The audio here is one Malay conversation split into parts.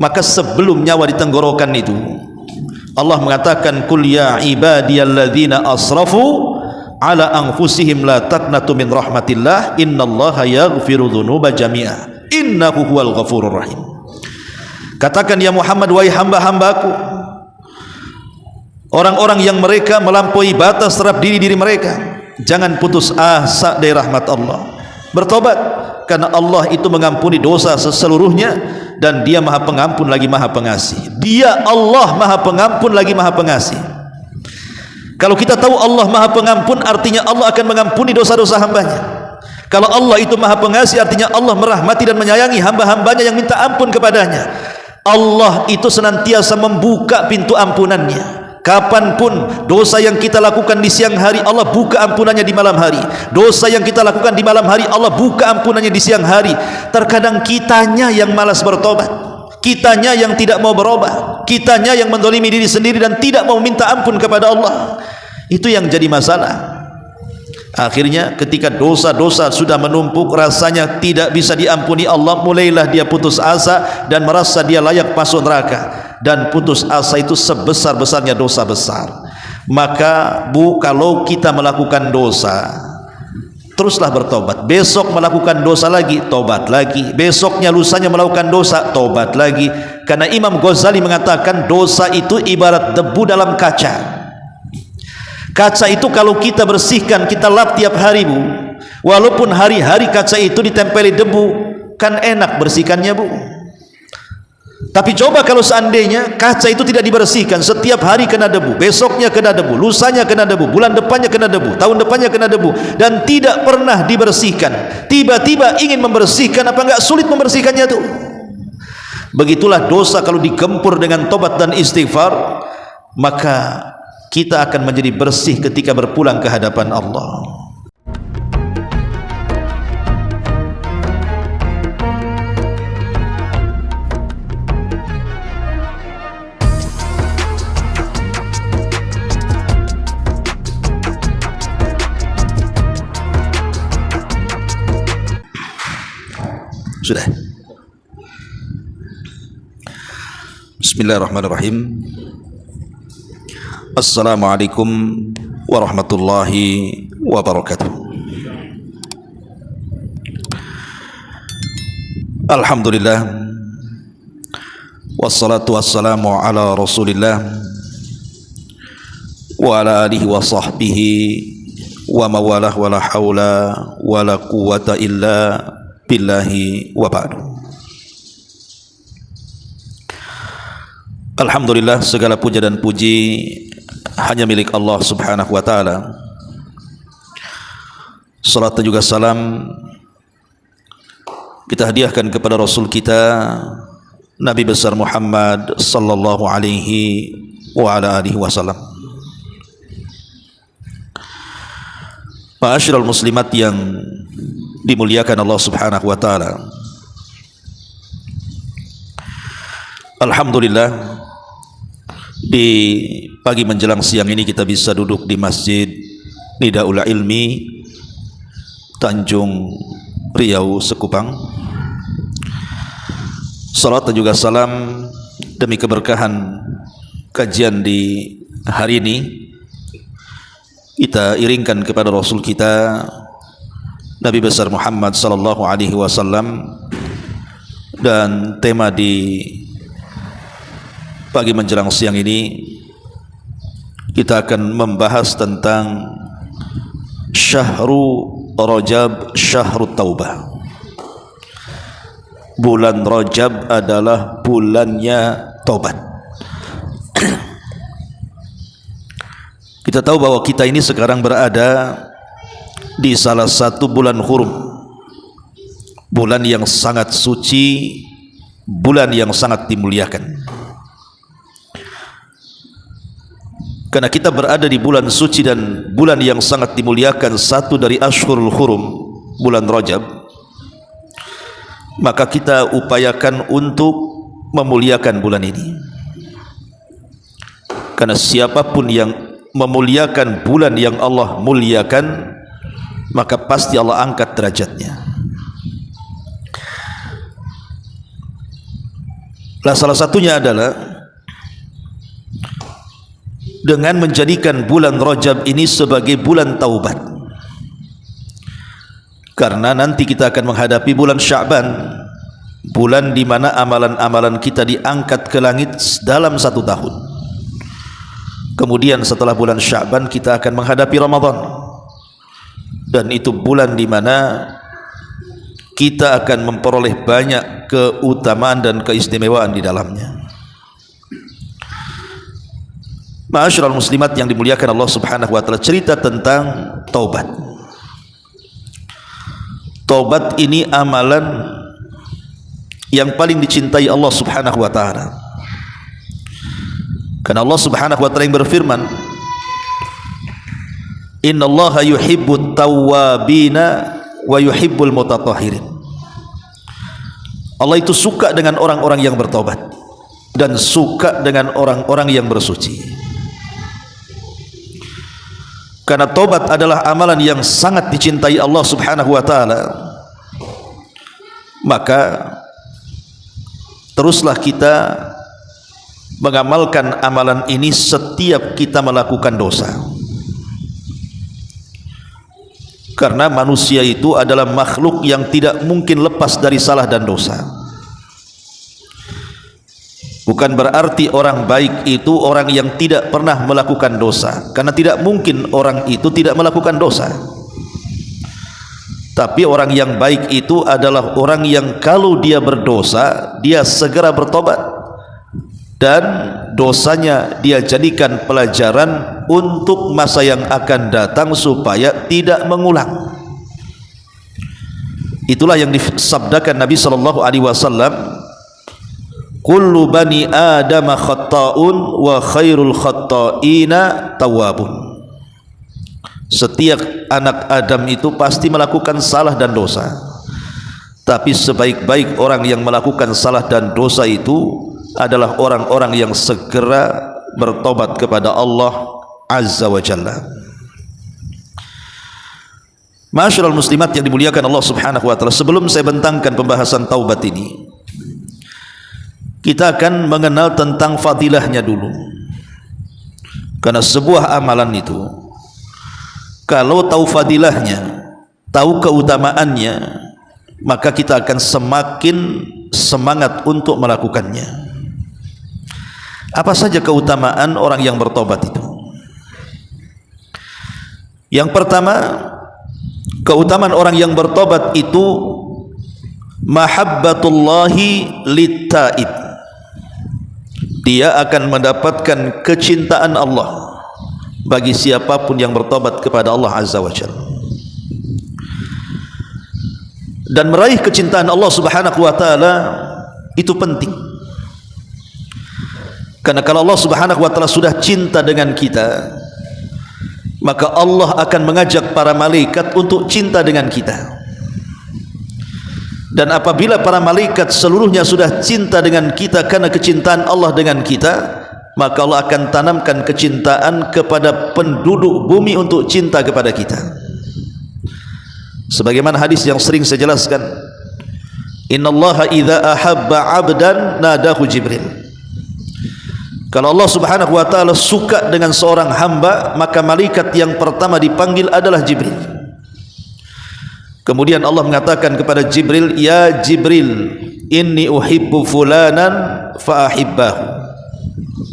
Maka sebelum nyawa di tenggorokan itu, Allah mengatakan, qul ya ibadiyalladzina asrafu ala anfusihim la taqnatu min rahmatillah innallaha yaghfiru dzunuba jami'a innahu huwal ghafurur rahim. Katakan ya Muhammad, wahai hamba-hambaku, orang-orang yang mereka melampaui batas terhadap diri mereka, jangan putus asa dari rahmat Allah. Bertobat, karena Allah itu mengampuni dosa seseluruhnya, dan Dia Maha Pengampun lagi Maha Pengasih. Dia Allah Maha Pengampun lagi Maha Pengasih. Kalau kita tahu Allah Maha Pengampun, artinya Allah akan mengampuni dosa-dosa hambanya. Kalau Allah itu Maha Pengasih, artinya Allah merahmati dan menyayangi hamba-hambanya yang minta ampun kepadanya. Allah itu senantiasa membuka pintu ampunannya. Kapanpun dosa yang kita lakukan di siang hari, Allah buka ampunannya di malam hari. Dosa yang kita lakukan di malam hari, Allah buka ampunannya di siang hari. Terkadang kitanya yang malas bertobat, kitanya yang tidak mau berubah, kitanya yang mendolimi diri sendiri dan tidak mau minta ampun kepada Allah. Itu yang jadi masalah. Akhirnya ketika dosa-dosa sudah menumpuk, rasanya tidak bisa diampuni Allah, mulailah dia putus asa dan merasa dia layak masuk neraka. Dan putus asa itu sebesar-besarnya dosa besar. Maka kalau kita melakukan dosa, teruslah bertobat. Besok melakukan dosa lagi, tobat lagi. Besoknya lusanya melakukan dosa, tobat lagi. Karena Imam Ghazali mengatakan dosa itu ibarat debu dalam kaca. Kaca itu kalau kita bersihkan, kita lap tiap hari, Bu, walaupun hari-hari kaca itu ditempeli debu, kan enak bersihkannya, Bu. Tapi coba kalau seandainya kaca itu tidak dibersihkan, setiap hari kena debu, besoknya kena debu, lusanya kena debu, bulan depannya kena debu, tahun depannya kena debu, dan tidak pernah dibersihkan. Tiba-tiba ingin membersihkan, apa enggak sulit membersihkannya tuh? Begitulah dosa kalau digempur dengan tobat dan istighfar, maka kita akan menjadi bersih ketika berpulang ke hadapan Allah. Sudah. Bismillahirrahmanirrahim. Assalamualaikum warahmatullahi wabarakatuh. Alhamdulillah, wassalatu wassalamu ala rasulillah wa ala alihi wa sahbihi wa mawalah wa la hawla wa la quwata illa billahi wa ba'du. Alhamdulillah, segala puja dan puji hanya milik Allah subhanahu wa ta'ala. Salat dan juga salam kita hadiahkan kepada Rasul kita Nabi besar Muhammad sallallahu alaihi wa ala alihi wasallam. Ma'asyiral muslimat yang dimuliakan Allah subhanahu wa ta'ala, alhamdulillah, di pagi menjelang siang ini kita bisa duduk di Masjid Nidaul Ilmi Tanjung Riau Sekupang. Salat dan juga salam demi keberkahan kajian di hari ini kita iringkan kepada Rasul kita Nabi besar Muhammad sallallahu alaihi wasallam. Dan tema di pagi menjelang siang ini kita akan membahas tentang Syahru Rajab, Syahrut Taubah. Bulan Rajab adalah bulannya taubat. Kita tahu bahwa kita ini sekarang berada di salah satu bulan hurum, bulan yang sangat suci, bulan yang sangat dimuliakan. Karena kita berada di bulan suci dan bulan yang sangat dimuliakan, satu dari Ashhurul Hurum, bulan Rajab, maka kita upayakan untuk memuliakan bulan ini. Karena siapapun yang memuliakan bulan yang Allah muliakan, maka pasti Allah angkat derajatnya. Salah satunya adalah dengan menjadikan bulan Rajab ini sebagai bulan taubat. Karena nanti kita akan menghadapi bulan Sya'ban, bulan di mana amalan-amalan kita diangkat ke langit dalam 1 tahun. Kemudian setelah bulan Sya'ban kita akan menghadapi Ramadan, dan itu bulan di mana kita akan memperoleh banyak keutamaan dan keistimewaan di dalamnya. Ma'asyiral muslimat yang dimuliakan Allah Subhanahu wa taala, cerita tentang taubat. Taubat ini amalan yang paling dicintai Allah Subhanahu wa taala. Karena Allah Subhanahu wa taala yang berfirman, "Innallaha yuhibbut tawwabina wa yuhibbul mutatahhirin." Allah itu suka dengan orang-orang yang bertobat dan suka dengan orang-orang yang bersuci. Karena tobat adalah amalan yang sangat dicintai Allah Subhanahu wa taala, maka teruslah kita mengamalkan amalan ini setiap kita melakukan dosa. Karena manusia itu adalah makhluk yang tidak mungkin lepas dari salah dan dosa. Bukan berarti orang baik itu orang yang tidak pernah melakukan dosa, karena tidak mungkin orang itu tidak melakukan dosa. Tapi orang yang baik itu adalah orang yang kalau dia berdosa, dia segera bertobat, dan dosanya dia jadikan pelajaran untuk masa yang akan datang supaya tidak mengulang. Itulah yang disabdakan Nabi SAW, kullu bani Adam khatta'un wa khairul khatta'ina tawwabun. Setiap anak Adam itu pasti melakukan salah dan dosa, tapi sebaik-baik orang yang melakukan salah dan dosa itu adalah orang-orang yang segera bertobat kepada Allah Azza wa Jalla. Ma'asyiral muslimat yang dimuliakan Allah Subhanahu wa taala, sebelum saya bentangkan pembahasan taubat ini, kita akan mengenal tentang fadilahnya dulu. Karena sebuah amalan itu, kalau tahu fadilahnya, tahu keutamaannya, maka kita akan semakin semangat untuk melakukannya. Apa saja keutamaan orang yang bertobat itu? Yang pertama, keutamaan orang yang bertobat itu mahabbatullahi littaib. Dia akan mendapatkan kecintaan Allah bagi siapapun yang bertobat kepada Allah Azza wa Jalla. Dan meraih kecintaan Allah Subhanahu wa taala itu penting. Karena kalau Allah Subhanahu wa taala sudah cinta dengan kita, maka Allah akan mengajak para malaikat untuk cinta dengan kita. Dan apabila para malaikat seluruhnya sudah cinta dengan kita karena kecintaan Allah dengan kita, maka Allah akan tanamkan kecintaan kepada penduduk bumi untuk cinta kepada kita. Sebagaimana hadis yang sering saya jelaskan, innallaha idza ahabba 'abdan nadahu Jibril. Kalau Allah Subhanahu wa taala suka dengan seorang hamba, maka malaikat yang pertama dipanggil adalah Jibril. Kemudian Allah mengatakan kepada Jibril, ya Jibril, inni uhibbu fulanan fa ahibbahu.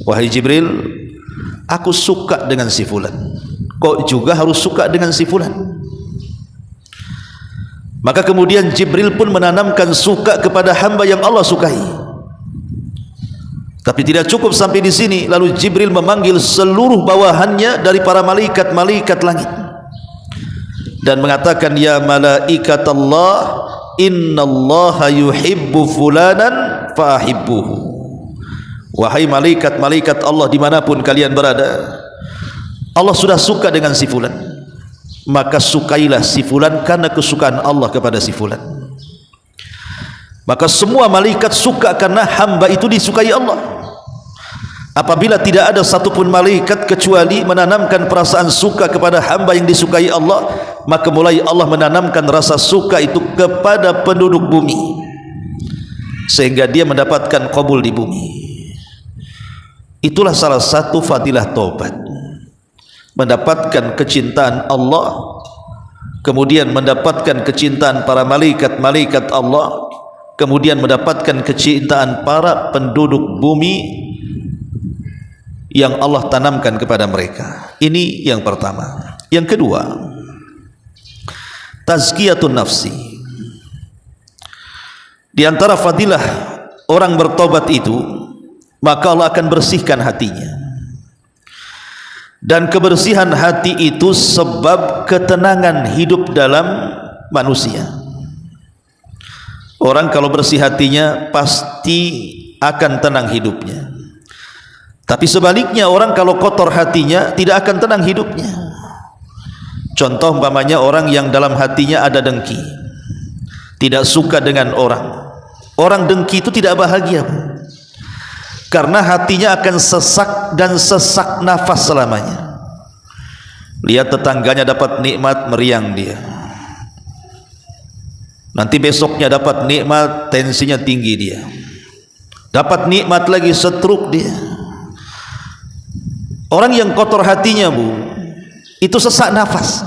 Wahai Jibril, aku suka dengan si fulan, kok juga harus suka dengan si fulan? Maka kemudian Jibril pun menanamkan suka kepada hamba yang Allah sukai. Tapi tidak cukup sampai di sini, lalu Jibril memanggil seluruh bawahannya dari para malaikat-malaikat langit dan mengatakan, ya malaikat Allah, innallaha yuhibbu fulanan fa'ahibbuhu. Wahai malaikat-malaikat Allah dimanapun kalian berada, Allah sudah suka dengan si fulan, maka sukailah si fulan karena kesukaan Allah kepada si fulan. Maka semua malaikat suka karena hamba itu disukai Allah. Apabila tidak ada satupun malaikat kecuali menanamkan perasaan suka kepada hamba yang disukai Allah, maka mulai Allah menanamkan rasa suka itu kepada penduduk bumi. sehingga dia mendapatkan qabul di bumi. Itulah salah satu fadilah taubat, mendapatkan kecintaan Allah, kemudian mendapatkan kecintaan para malaikat-malaikat Allah, kemudian mendapatkan kecintaan para penduduk bumi yang Allah tanamkan kepada mereka. Ini yang pertama. Yang kedua, tazkiyatun nafsi. Di antara fadilah orang bertobat itu, maka Allah akan bersihkan hatinya. Dan kebersihan hati itu sebab ketenangan hidup dalam manusia. Orang kalau bersih hatinya pasti akan tenang hidupnya. Tapi sebaliknya, orang kalau kotor hatinya tidak akan tenang hidupnya. Contoh umpamanya orang yang dalam hatinya ada dengki, tidak suka dengan orang. Orang dengki itu tidak bahagia, karena hatinya akan sesak dan sesak nafas selamanya. Lihat tetangganya dapat nikmat, meriang dia. Nanti besoknya dapat nikmat, tensinya tinggi dia. Dapat nikmat lagi, stroke dia. Orang yang kotor hatinya, itu sesak nafas,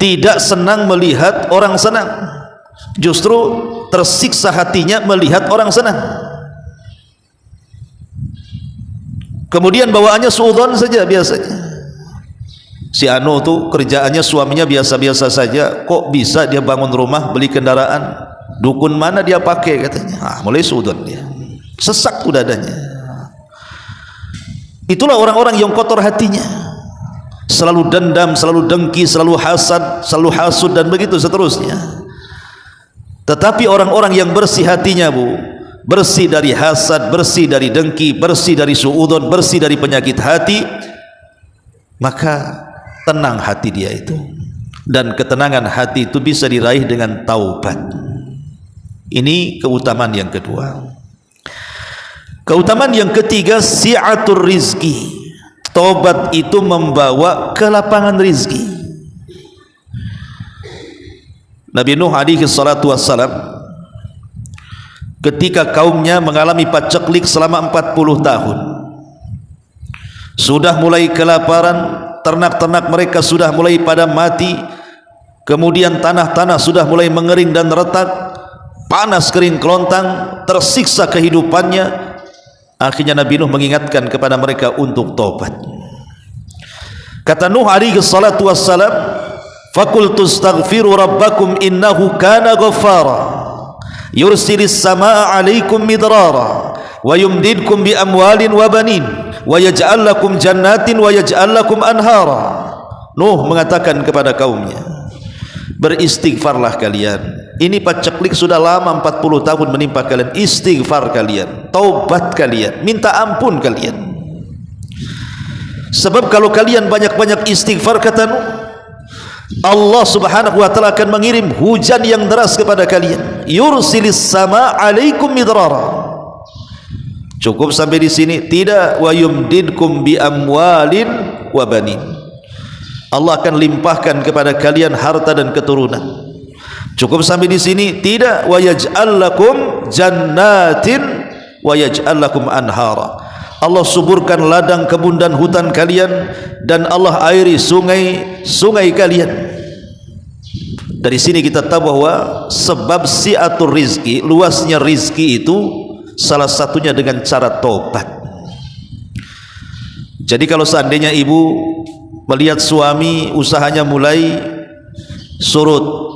tidak senang melihat orang senang, justru tersiksa hatinya melihat orang senang. Kemudian bawaannya suudzon saja biasanya. Si Anu tuh kerjaannya suaminya biasa-biasa saja, kok bisa dia bangun rumah, beli kendaraan, dukun mana dia pakai katanya. Mulai suudzon dia, sesak tuh dadanya. Itulah orang-orang yang kotor hatinya, selalu dendam, selalu dengki, selalu hasad, selalu hasud, dan begitu seterusnya. Tetapi orang-orang yang bersih hatinya, bersih dari hasad, bersih dari dengki, bersih dari suudzon, bersih dari penyakit hati, maka tenang hati dia itu. Dan ketenangan hati itu bisa diraih dengan taubat. Ini keutamaan yang kedua. Keutamaan yang ketiga, si'atur rizki. Taubat itu membawa kelapangan rizki. Nabi Nuh alaihi salatu wassalam, ketika kaumnya mengalami paceklik selama 40 tahun, sudah mulai kelaparan, ternak-ternak mereka sudah mulai pada mati, kemudian tanah-tanah sudah mulai mengering dan retak, panas kering kelontang, tersiksa kehidupannya. Akhirnya Nabi Nuh mengingatkan kepada mereka untuk taubat. Kata Nuh alaihi salatu wassalam, "Faqultu astaghfiru rabbakum innahu kana ghaffara yursilis samaa 'alaikum midrara wa yumdidkum bi amwalin wa banin wa yaj'al lakum jannatin wa yaj'al lakum anhara." Nuh mengatakan kepada kaumnya, beristighfarlah kalian. Ini paceklik sudah lama, 40 tahun menimpa kalian. Istighfar kalian, taubat kalian, minta ampun kalian. Sebab kalau kalian banyak-banyak istighfar, kata Nuh, Allah subhanahu wa ta'ala akan mengirim hujan yang deras kepada kalian. Yursilis sama alaikum midrara. Cukup sampai di sini? Tidak. Wa yumdidkum bi amwalin wa banin. Allah akan limpahkan kepada kalian harta dan keturunan. Cukup sampai di sini? Tidak. Wa yaj'al lakum jannatin wa yaj'al lakum anhara. Allah suburkan ladang kebun dan hutan kalian, dan Allah airi sungai-sungai kalian. Dari sini kita tahu bahwa sebab si'atur rizki, luasnya rizki itu salah satunya dengan cara tobat. Jadi kalau seandainya ibu melihat suami usahanya mulai surut,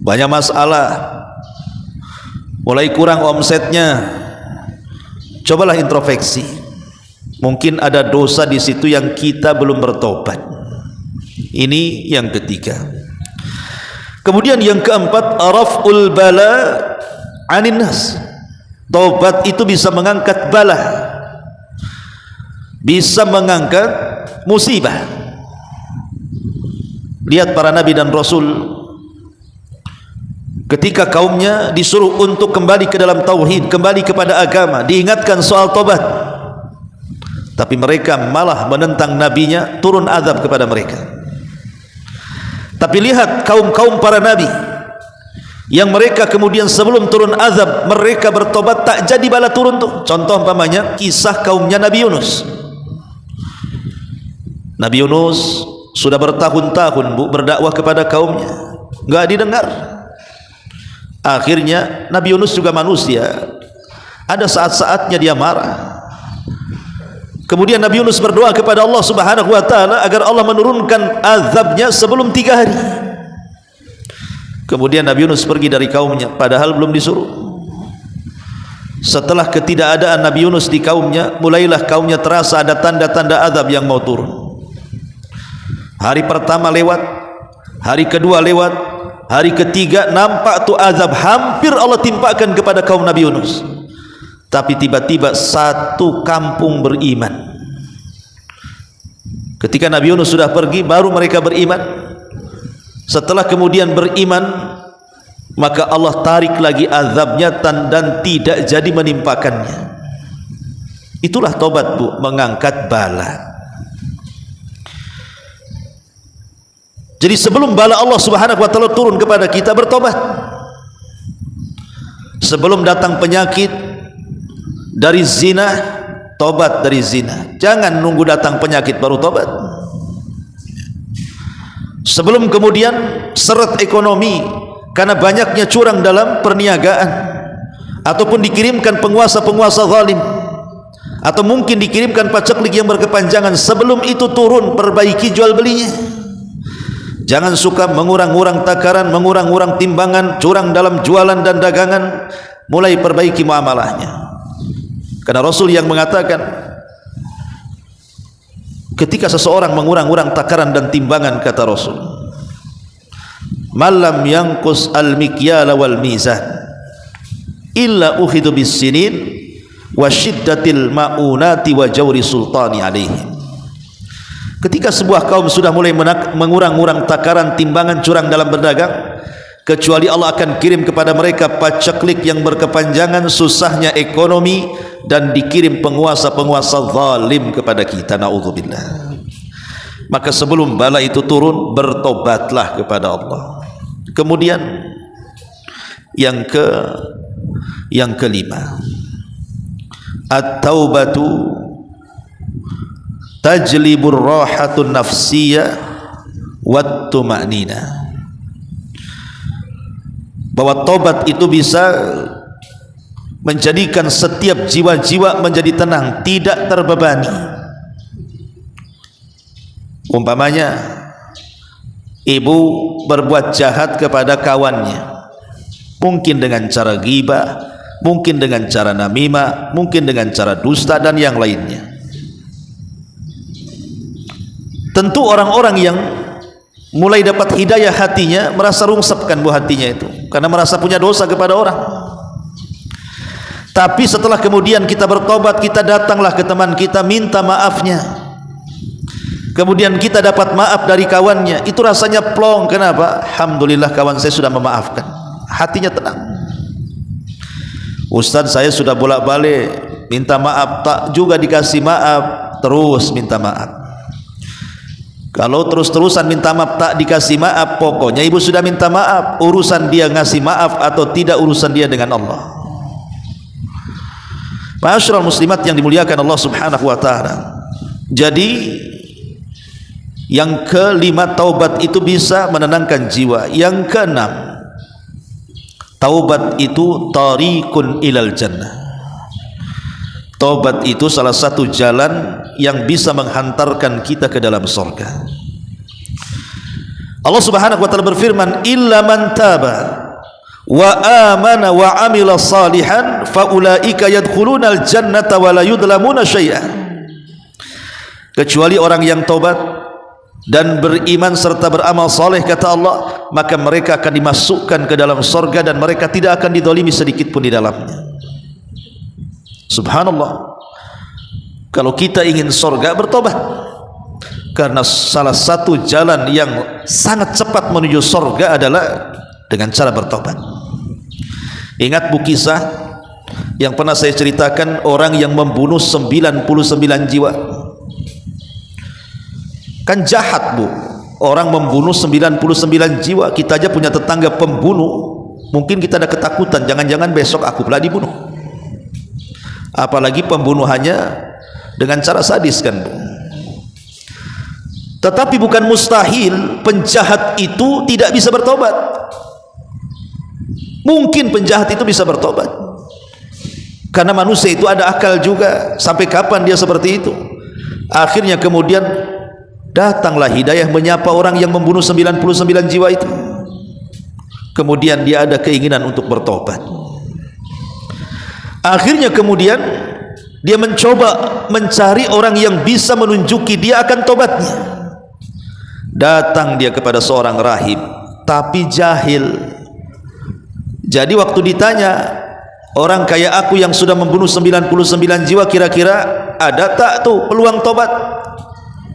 banyak masalah, mulai kurang omsetnya, cobalah introspeksi. Mungkin ada dosa di situ yang kita belum bertobat. Ini yang ketiga. Kemudian yang keempat, raf'ul bala 'anin nas. Tobat itu bisa mengangkat bala, bisa mengangkat musibah. Lihat para nabi dan rasul, ketika kaumnya disuruh untuk kembali ke dalam tauhid, kembali kepada agama, diingatkan soal tobat, tapi mereka malah menentang nabinya, turun azab kepada mereka. Tapi lihat kaum-kaum para nabi, yang mereka kemudian sebelum turun azab mereka bertobat, tak jadi bala turun tuh. Contoh umpamanya kisah kaumnya Nabi Yunus. Nabi Yunus sudah bertahun-tahun berdakwah kepada kaumnya, enggak didengar. Akhirnya Nabi Yunus juga manusia, ada saat-saatnya dia marah. Kemudian Nabi Yunus berdoa kepada Allah Subhanahu wa taala agar Allah menurunkan azabnya sebelum 3 hari. Kemudian Nabi Yunus pergi dari kaumnya padahal belum disuruh. Setelah ketidakadaan Nabi Yunus di kaumnya, mulailah kaumnya terasa ada tanda-tanda azab yang mau turun. Hari pertama lewat, hari kedua lewat, hari ketiga nampak tu azab hampir Allah timpakan kepada kaum Nabi Yunus. Tapi tiba-tiba satu kampung beriman. Ketika Nabi Yunus sudah pergi, baru mereka beriman. Setelah kemudian beriman, maka Allah tarik lagi azabnya dan tidak jadi menimpakannya. Itulah tobat, Bu, mengangkat bala. Jadi sebelum bala Allah Subhanahu wa taala turun kepada kita, bertobat. Sebelum datang penyakit dari zina, tobat dari zina. Jangan nunggu datang penyakit baru tobat. Sebelum kemudian seret ekonomi karena banyaknya curang dalam perniagaan, ataupun dikirimkan penguasa-penguasa zalim, atau mungkin dikirimkan paceklik yang berkepanjangan, sebelum itu turun perbaiki jual belinya. Jangan suka mengurang-urang takaran, mengurang-urang timbangan, curang dalam jualan dan dagangan, mulai perbaiki muamalahnya. Karena Rasul yang mengatakan, ketika seseorang mengurang-urang takaran dan timbangan, kata Rasul, malam yangqus al-mikyala wal mizan illa ukhidu bis sinin wa syiddatil ma'unati wa jawri sultani alaihim. Ketika sebuah kaum sudah mulai mengurang-urang takaran, timbangan, curang dalam berdagang, kecuali Allah akan kirim kepada mereka paceklik yang berkepanjangan, susahnya ekonomi, dan dikirim penguasa-penguasa zalim kepada kita. Na'udzubillah. Maka sebelum bala itu turun, bertobatlah kepada Allah. Kemudian yang kelima, at-taubatu tajlibur rahatun nafsiyah wat tuma'nina. Bahwa tobat itu bisa menjadikan setiap jiwa-jiwa menjadi tenang, tidak terbebani. Umpamanya ibu berbuat jahat kepada kawannya, mungkin dengan cara ghibah, mungkin dengan cara namimah, mungkin dengan cara dusta dan yang lainnya. Tentu orang-orang yang mulai dapat hidayah hatinya merasa rungsepkan buah hatinya itu, karena merasa punya dosa kepada orang. Tapi setelah kemudian kita bertobat, kita datanglah ke teman kita, minta maafnya, kemudian kita dapat maaf dari kawannya, itu rasanya plong. Kenapa? Alhamdulillah kawan saya sudah memaafkan, hatinya tenang. Ustaz, saya sudah bolak-balik minta maaf, tak juga dikasih maaf, terus minta maaf. Kalau terus-terusan minta maaf tak dikasih maaf, pokoknya ibu sudah minta maaf, urusan dia ngasih maaf atau tidak, urusan dia dengan Allah. Ma'asyiral muslimat yang dimuliakan Allah Subhanahu wa taala. Jadi yang kelima, taubat itu bisa menenangkan jiwa. Yang keenam, taubat itu tariqun ilal jannah. Taubat itu salah satu jalan yang bisa menghantarkan kita ke dalam surga. Allah Subhanahu wa taala berfirman, illa man taba wa amana wa amila salihan faulaika yadkhulunal jannata wa la yudlamuna syai'a. Kecuali orang yang taubat dan beriman serta beramal saleh, kata Allah, maka mereka akan dimasukkan ke dalam surga dan mereka tidak akan didolimi sedikit pun di dalamnya. Subhanallah. Kalau kita ingin surga, bertobat. Karena salah satu jalan yang sangat cepat menuju surga adalah dengan cara bertobat. Ingat bu kisah yang pernah saya ceritakan, orang yang membunuh 99 jiwa. Kan jahat bu, orang membunuh 99 jiwa. Kita aja punya tetangga pembunuh, Mungkin kita ada ketakutan, jangan-jangan besok aku pula dibunuh. Apalagi pembunuhannya dengan cara sadis kan. Tetapi bukan mustahil penjahat itu tidak bisa bertobat. Mungkin penjahat itu bisa bertobat, karena manusia itu ada akal juga. Sampai kapan dia seperti itu? Akhirnya kemudian datanglah hidayah menyapa orang yang membunuh 99 jiwa itu. Kemudian dia ada keinginan untuk bertobat. Akhirnya kemudian dia mencoba mencari orang yang bisa menunjuki dia akan tobatnya. Datang dia kepada seorang rahib, tapi jahil. Jadi waktu ditanya, orang kayak aku yang sudah membunuh 99 jiwa kira-kira ada tak tuh peluang tobat?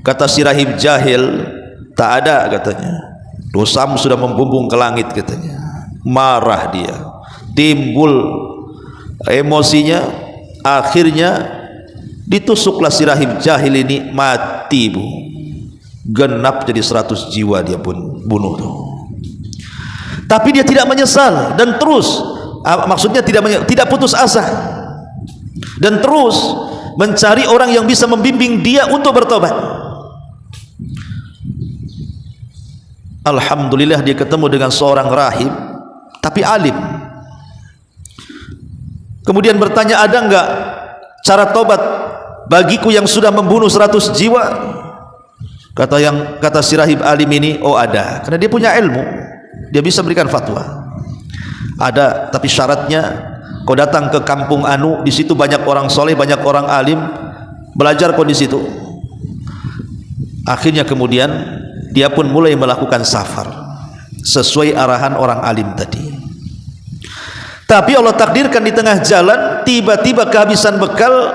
Kata si rahib jahil, tak ada katanya. Dosamu sudah membumbung ke langit katanya. Marah dia, timbul emosinya. Akhirnya ditusuklah si rahib jahil ini, mati bu. Genap jadi 100 jiwa dia pun bunuh tuh. Tapi dia tidak menyesal dan terus, maksudnya tidak putus asa, dan terus mencari orang yang bisa membimbing dia untuk bertobat. Alhamdulillah dia ketemu dengan seorang rahib tapi alim. Kemudian bertanya, ada enggak cara tobat bagiku yang sudah membunuh 100 jiwa? Kata si rahib alim ini, oh ada, karena dia punya ilmu, dia bisa berikan fatwa. Ada, tapi syaratnya kau datang ke kampung anu, di situ banyak orang soleh, banyak orang alim, belajar kau di situ. Akhirnya kemudian dia pun mulai melakukan safar sesuai arahan orang alim tadi. Tapi Allah takdirkan di tengah jalan tiba-tiba kehabisan bekal,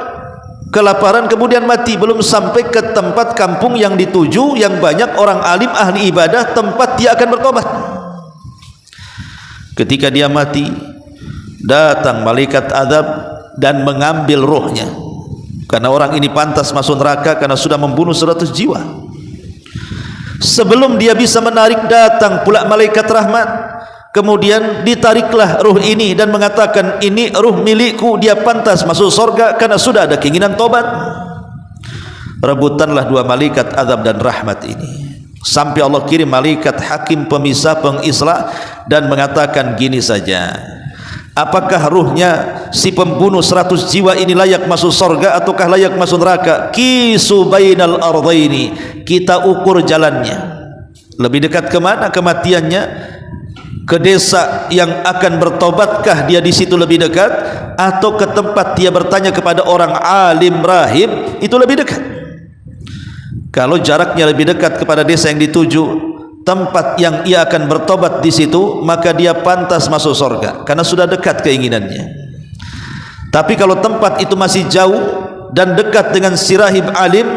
kelaparan, kemudian mati. Belum sampai ke tempat kampung yang dituju yang banyak orang alim ahli ibadah, tempat dia akan bertobat. Ketika dia mati, datang malaikat azab dan mengambil rohnya, karena orang ini pantas masuk neraka karena sudah membunuh 100 jiwa. Sebelum dia bisa menarik, datang pula malaikat rahmat. Kemudian ditariklah ruh ini dan mengatakan, ini ruh milikku, dia pantas masuk surga karena sudah ada keinginan tobat. Rebutanlah dua malaikat azab dan rahmat ini, sampai Allah kirim malaikat hakim pemisah pengislah dan mengatakan gini saja, apakah ruhnya si pembunuh 100 jiwa ini layak masuk surga ataukah layak masuk neraka? Kisu bainal ardaini, kita ukur jalannya, lebih dekat kemana kematiannya? Ke desa yang akan bertobatkah dia di situ lebih dekat, atau ke tempat dia bertanya kepada orang alim rahib itu lebih dekat? Kalau jaraknya lebih dekat kepada desa yang dituju, tempat yang ia akan bertobat di situ, maka dia pantas masuk surga karena sudah dekat keinginannya. Tapi kalau tempat itu masih jauh dan dekat dengan si rahib alim,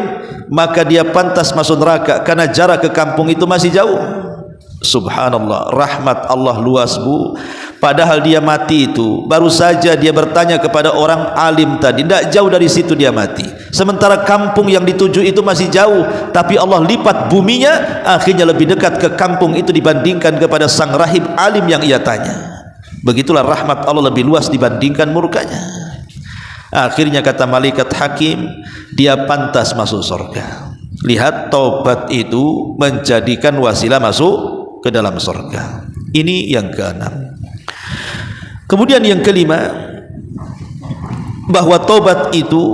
maka dia pantas masuk neraka karena jarak ke kampung itu masih jauh. Subhanallah, rahmat Allah luas bu. Padahal dia mati itu baru saja dia bertanya kepada orang alim tadi, tidak jauh dari situ dia mati. Sementara kampung yang dituju itu masih jauh, tapi Allah lipat buminya, akhirnya lebih dekat ke kampung itu dibandingkan kepada sang rahib alim yang ia tanya. Begitulah rahmat Allah lebih luas dibandingkan murkanya. Akhirnya kata malaikat hakim, dia pantas masuk surga. Lihat, taubat itu menjadikan wasilah masuk ke dalam surga. Ini yang keenam. Kemudian yang kelima, bahwa taubat itu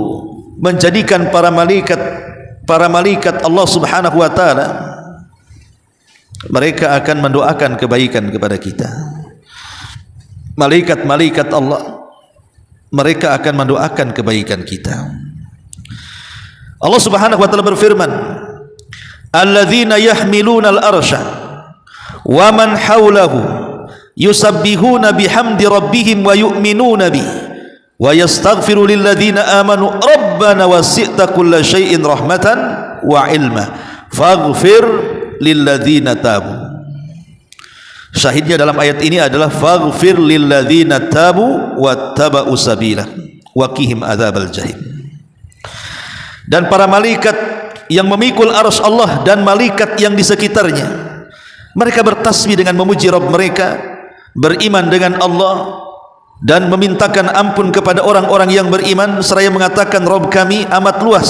menjadikan para malaikat Allah Subhanahu wa taala, mereka akan mendoakan kebaikan kepada kita. Malaikat-malaikat Allah, mereka akan mendoakan kebaikan kita. Allah Subhanahu wa taala berfirman, alladzina yahmiluna al-arsha wa man hawlahu yusabbihuna bihamdi rabbihim wa yu'minuna bi wa yastaghfiru lilladzina amanu rabbana wasi'ta kulla syai'in rahmatan wa ilma faghfir lilladzina tabu. Syahidnya dalam ayat ini adalah faghfir lilladzina tabu wattaba'u sabila wa qihim adzabal jahim. Dan para malaikat yang memikul arsy Allah dan malaikat yang di sekitarnya, mereka bertasbih dengan memuji Rabb mereka, beriman dengan Allah dan memintakan ampun kepada orang-orang yang beriman seraya mengatakan, Rabb kami amat luas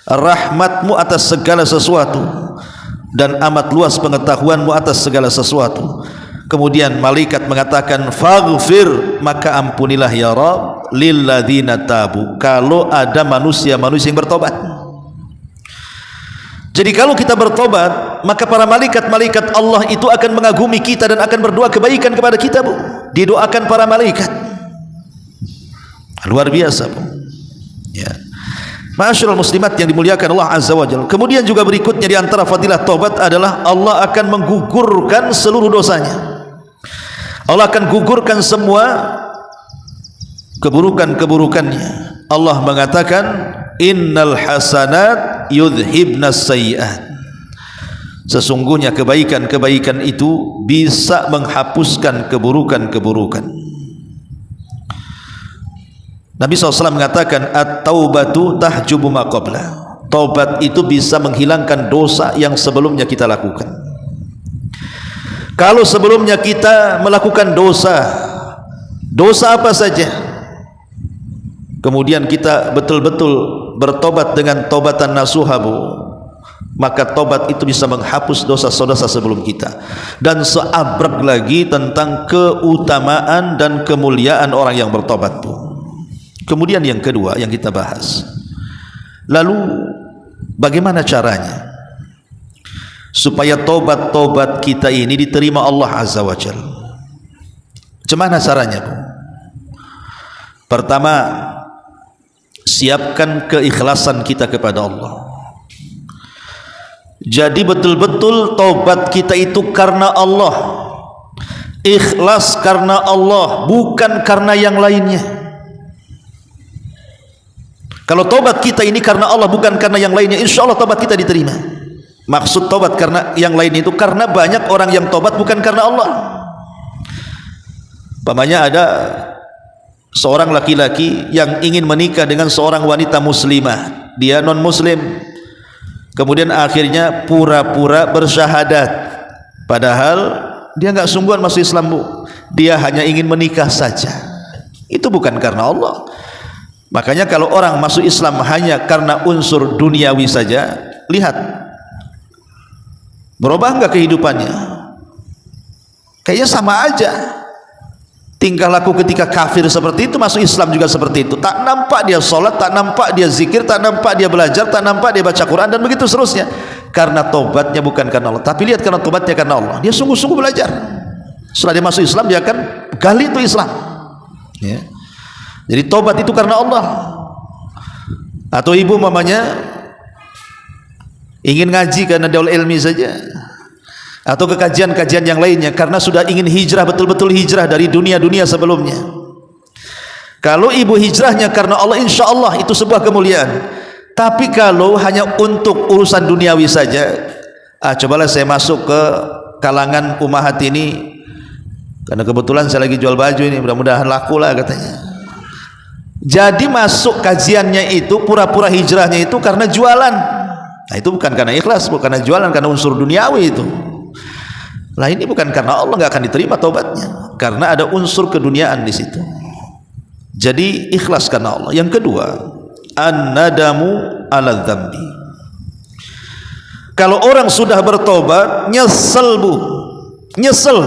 rahmatmu atas segala sesuatu dan amat luas pengetahuanmu atas segala sesuatu. Kemudian malaikat mengatakan, faghfir, maka ampunilah ya Rabb, lilladzina tabu, kalau ada manusia-manusia yang bertobat. Jadi kalau kita bertobat, maka para malaikat-malaikat Allah itu akan mengagumi kita dan akan berdoa kebaikan kepada kita, Bu. Didoakan para malaikat. Luar biasa, Bu. Ya. Ma'asyiral muslimat yang dimuliakan Allah Azza wa Jalla. Kemudian juga berikutnya di antara fadilah taubat adalah Allah akan menggugurkan seluruh dosanya. Allah akan gugurkan semua keburukan-keburukannya. Allah mengatakan, innal hasanat yudhibnas sayyi'at. Sesungguhnya kebaikan-kebaikan itu bisa menghapuskan keburukan-keburukan. Nabi SAW mengatakan, at-taubatu tahjubu ma qabla. Taubat itu bisa menghilangkan dosa yang sebelumnya kita lakukan. Kalau sebelumnya kita melakukan dosa apa saja, kemudian kita betul-betul bertobat dengan taubatan nasuha, Bu, maka tobat itu bisa menghapus dosa-dosa sebelum kita. Dan seabrek lagi tentang keutamaan dan kemuliaan orang yang bertobat, Bu. Kemudian yang kedua yang kita bahas, lalu bagaimana caranya supaya tobat-tobat kita ini diterima Allah Azza wa Jalla? Bagaimana caranya, Bu? Pertama, siapkan keikhlasan kita kepada Allah. Jadi betul-betul tobat kita itu karena Allah, ikhlas karena Allah, bukan karena yang lainnya. Kalau tobat kita ini karena Allah bukan karena yang lainnya, insya Allah tobat kita diterima. Maksud tobat karena yang lain itu karena banyak orang yang tobat bukan karena Allah. Umpamanya ada seorang laki-laki yang ingin menikah dengan seorang wanita muslimah, dia non muslim, kemudian akhirnya pura-pura bersyahadat, padahal dia nggak sungguhan masuk Islam, Bu. Dia hanya ingin menikah saja. Itu bukan karena Allah. Makanya kalau orang masuk Islam hanya karena unsur duniawi saja, lihat berubah nggak kehidupannya? Kayaknya sama aja. Tingkah laku ketika kafir seperti itu, masuk Islam juga seperti itu. Tak nampak dia sholat, tak nampak dia zikir, tak nampak dia belajar, tak nampak dia baca Quran, dan begitu seterusnya. Karena tobatnya bukan karena Allah. Tapi lihat, karena tobatnya karena Allah, dia sungguh-sungguh belajar. Setelah dia masuk Islam, dia akan gali itu Islam, ya. Jadi tobat itu karena Allah. Atau ibu mamanya ingin ngaji karena daul ilmi saja, atau ke kajian-kajian yang lainnya karena sudah ingin hijrah, betul-betul hijrah dari dunia-dunia sebelumnya. Kalau ibu hijrahnya karena Allah, insya Allah itu sebuah kemuliaan. Tapi kalau hanya untuk urusan duniawi saja, cobalah saya masuk ke kalangan ummahat ini karena kebetulan saya lagi jual baju ini, mudah-mudahan laku lah katanya. Jadi masuk kajiannya itu, pura-pura hijrahnya itu karena jualan. Nah itu bukan karena ikhlas, bukan karena jualan, karena unsur duniawi itu. Lah ini bukan karena Allah, nggak akan diterima taubatnya, karena ada unsur keduniaan di situ. Jadi ikhlas karena Allah. Yang kedua, an-nadamu ala dzambi. Kalau orang sudah bertobat, nyesel, Bu, nyesel.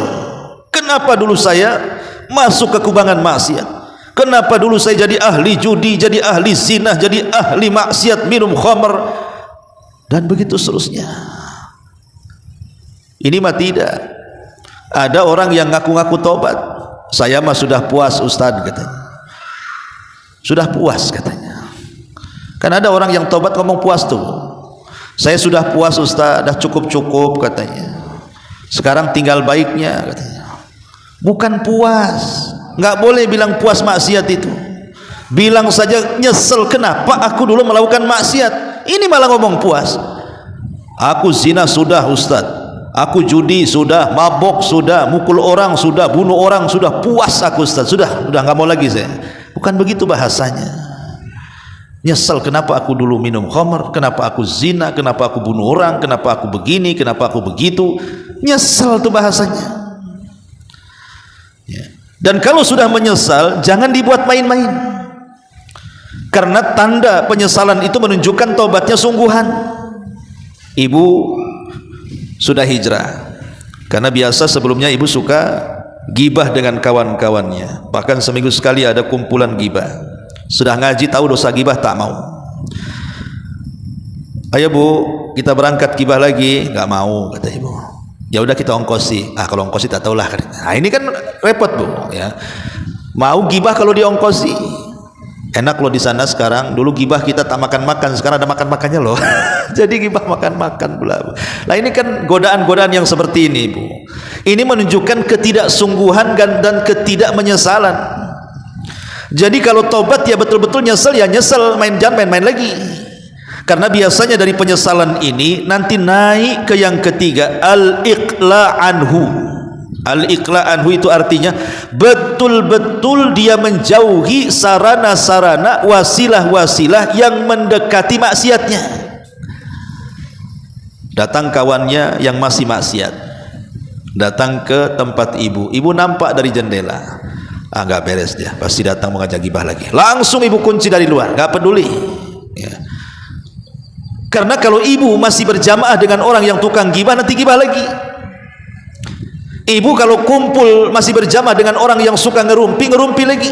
Kenapa dulu saya masuk ke kubangan maksiat? Kenapa dulu saya jadi ahli judi, jadi ahli zina, jadi ahli maksiat, minum khamr, dan begitu seterusnya. Ini mah tidak. Ada orang yang ngaku-ngaku tobat, saya mah sudah puas Ustaz katanya. Sudah puas katanya. Kan ada orang yang tobat ngomong puas tuh. Saya sudah puas Ustaz, dah cukup-cukup katanya. Sekarang tinggal baiknya katanya. Bukan puas. Nggak boleh bilang puas maksiat itu. Bilang saja nyesel, kenapa aku dulu melakukan maksiat. Ini malah ngomong puas. Aku zina sudah Ustaz, aku judi sudah, mabok sudah, mukul orang sudah, bunuh orang sudah, puas aku Ustaz, sudah nggak mau lagi saya. Bukan begitu bahasanya. Nyesel, kenapa aku dulu minum khamr, kenapa aku zina, kenapa aku bunuh orang, kenapa aku begini, kenapa aku begitu. Nyesel tuh bahasanya. Ya. Dan kalau sudah menyesal, jangan dibuat main-main. Karena tanda penyesalan itu menunjukkan tobatnya sungguhan. Ibu sudah hijrah. Karena biasa sebelumnya ibu suka gibah dengan kawan-kawannya. Bahkan seminggu sekali ada kumpulan gibah. Sudah ngaji tahu dosa gibah, tak mau. Ayo bu, kita berangkat gibah lagi. Gak mau, kata ibu. Ya udah kita ongkosi. Kalau ongkosi tak tahulah. Nah ini kan repot bu. Ya. Mau gibah kalau diongkosi. Enak loh di sana sekarang. Dulu gibah kita tak makan-makan, sekarang ada makan-makannya loh. Jadi gibah makan-makan pula bu. Nah ini kan godaan-godaan yang seperti ini bu. Ini menunjukkan ketidaksungguhan dan ketidakmenyesalan. Jadi kalau tobat ya betul-betul nyesel, ya nyesel, jangan main-main lagi. Karena biasanya dari penyesalan ini nanti naik ke yang ketiga, al-iqla anhu. Al-iqla anhu itu artinya betul-betul dia menjauhi sarana-sarana, wasilah-wasilah yang mendekati maksiatnya. Datang kawannya yang masih maksiat, datang ke tempat ibu nampak dari jendela, nggak beres dia, pasti datang mengajak gibah lagi. Langsung ibu kunci dari luar, nggak peduli ya. Karena kalau ibu masih berjamaah dengan orang yang tukang gibah, nanti gibah lagi. Ibu kalau kumpul masih berjamaah dengan orang yang suka ngerumpi lagi.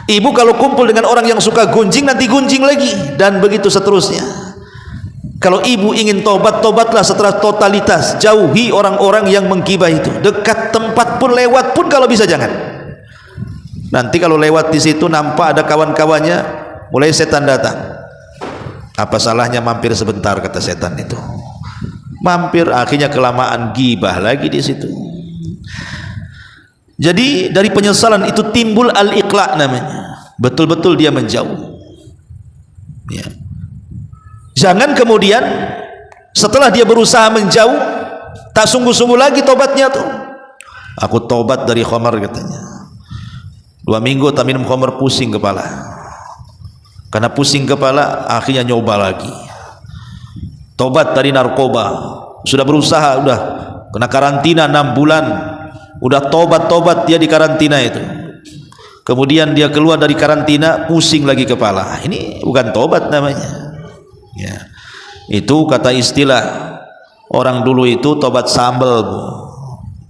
Ibu kalau kumpul dengan orang yang suka gunjing, nanti gunjing lagi, dan begitu seterusnya. Kalau ibu ingin tobat, tobatlah setelah totalitas. Jauhi orang-orang yang menggibah itu. Dekat tempat pun, lewat pun kalau bisa jangan. Nanti kalau lewat di situ nampak ada kawan-kawannya, mulai setan datang. Apa salahnya mampir sebentar, kata setan itu. Mampir, akhirnya kelamaan gibah lagi di situ. Jadi dari penyesalan itu timbul al-iqla namanya. Betul-betul dia menjauh. Ya. Jangan kemudian setelah dia berusaha menjauh, tak sungguh-sungguh lagi tobatnya tuh. Aku tobat dari khamar, katanya. 2 minggu tak minum khamar, pusing kepala. Karena pusing kepala, akhirnya nyoba lagi. Tobat dari narkoba, sudah berusaha, udah kena karantina 6 bulan, udah tobat dia di karantina itu. Kemudian dia keluar dari karantina, pusing lagi kepala. Ini bukan tobat namanya. Ya, itu kata istilah orang dulu itu tobat sambal bu.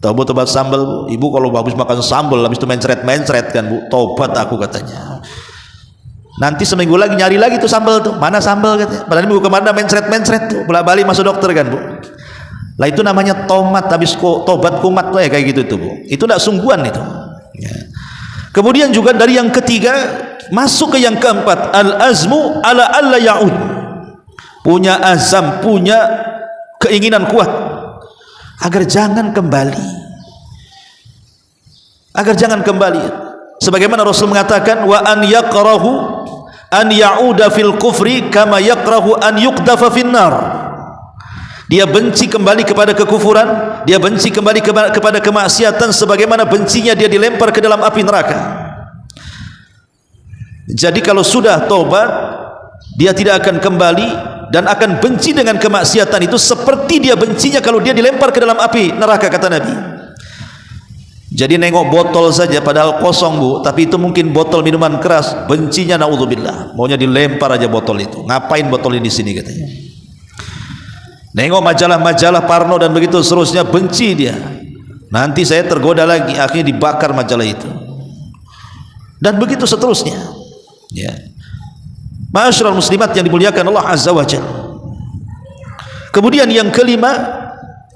Tahu tobat sambal bu? Ibu kalau habis makan sambal, habis itu mencret kan bu, tobat aku, katanya. Nanti seminggu lagi nyari lagi tuh sambal tuh, mana sambal, katanya. Padahal minggu kemarin mencret tuh, bolak-balik masuk dokter kan bu. Lah itu namanya tomat, habis tobat kumat tuh ya, kayak gitu tuh bu. Itu tidak sungguhan itu. Ya. Kemudian juga dari yang ketiga masuk ke yang keempat, al-azmu ala alla ya'ud. Punya azam, punya keinginan kuat agar jangan kembali, sebagaimana Rasul mengatakan, wa an yakrahu an ya'uda fil kufri kama yakrahu an yuqdafa finnar. Dia benci kembali kepada kekufuran, dia benci kembali kepada kemaksiatan sebagaimana bencinya dia dilempar ke dalam api neraka. Jadi kalau sudah tobat, dia tidak akan kembali dan akan benci dengan kemaksiatan itu seperti dia bencinya kalau dia dilempar ke dalam api neraka, kata Nabi. Jadi nengok botol saja padahal kosong bu, tapi itu mungkin botol minuman keras, bencinya naudzubillah, maunya dilempar aja botol itu. Ngapain botol ini di sini, katanya. Nengok majalah-majalah Parno dan begitu seterusnya, benci dia. Nanti saya tergoda lagi, akhirnya dibakar majalah itu. Dan begitu seterusnya. Ya. Ma'asyiral muslimat yang dimuliakan Allah Azza wa Jalla. Kemudian yang kelima,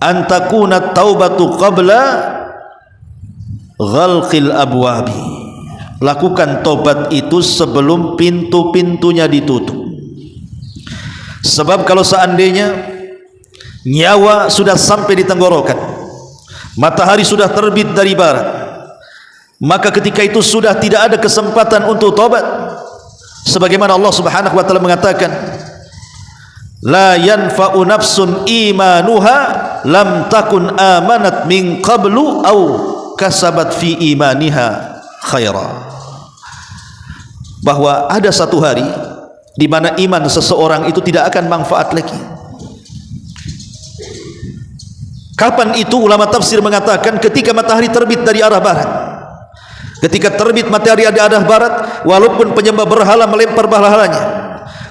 antakuna taubatu qabla ghalqil abwabi. Lakukan tobat itu sebelum pintu-pintunya ditutup. Sebab kalau seandainya nyawa sudah sampai di tenggorokan, matahari sudah terbit dari barat, maka ketika itu sudah tidak ada kesempatan untuk tobat. Sebagaimana Allah Subhanahu wa taala mengatakan, la yanfa'u nafsun imanuha lam takun amanat min qablu au kasabat fi imaniha khaira. Bahwa ada satu hari di mana iman seseorang itu tidak akan manfaat lagi. Kapan itu? Ulama tafsir mengatakan ketika matahari terbit dari arah barat. Ketika terbit matahari di arah barat, walaupun penyembah berhala melempar berhalanya,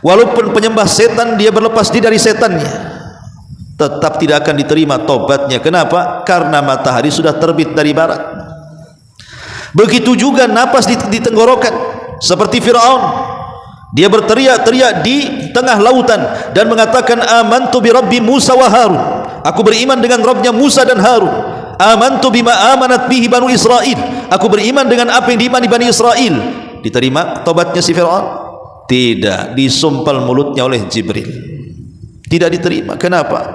walaupun penyembah setan dia berlepas diri dari setannya, tetap tidak akan diterima tobatnya. Kenapa? Karena matahari sudah terbit dari barat. Begitu juga napas di tenggorokan, seperti Fir'aun, dia berteriak-teriak di tengah lautan dan mengatakan, amantu bi Rabbi Musa wa Harun, aku beriman dengan Rabbnya Musa dan Harun. Amantu bima amanat bihi Banu Israel, aku beriman dengan apa yang diimani Bani Israel. Diterima tobatnya si Fir'aun? Tidak, disumpal mulutnya oleh Jibril. Tidak diterima. Kenapa?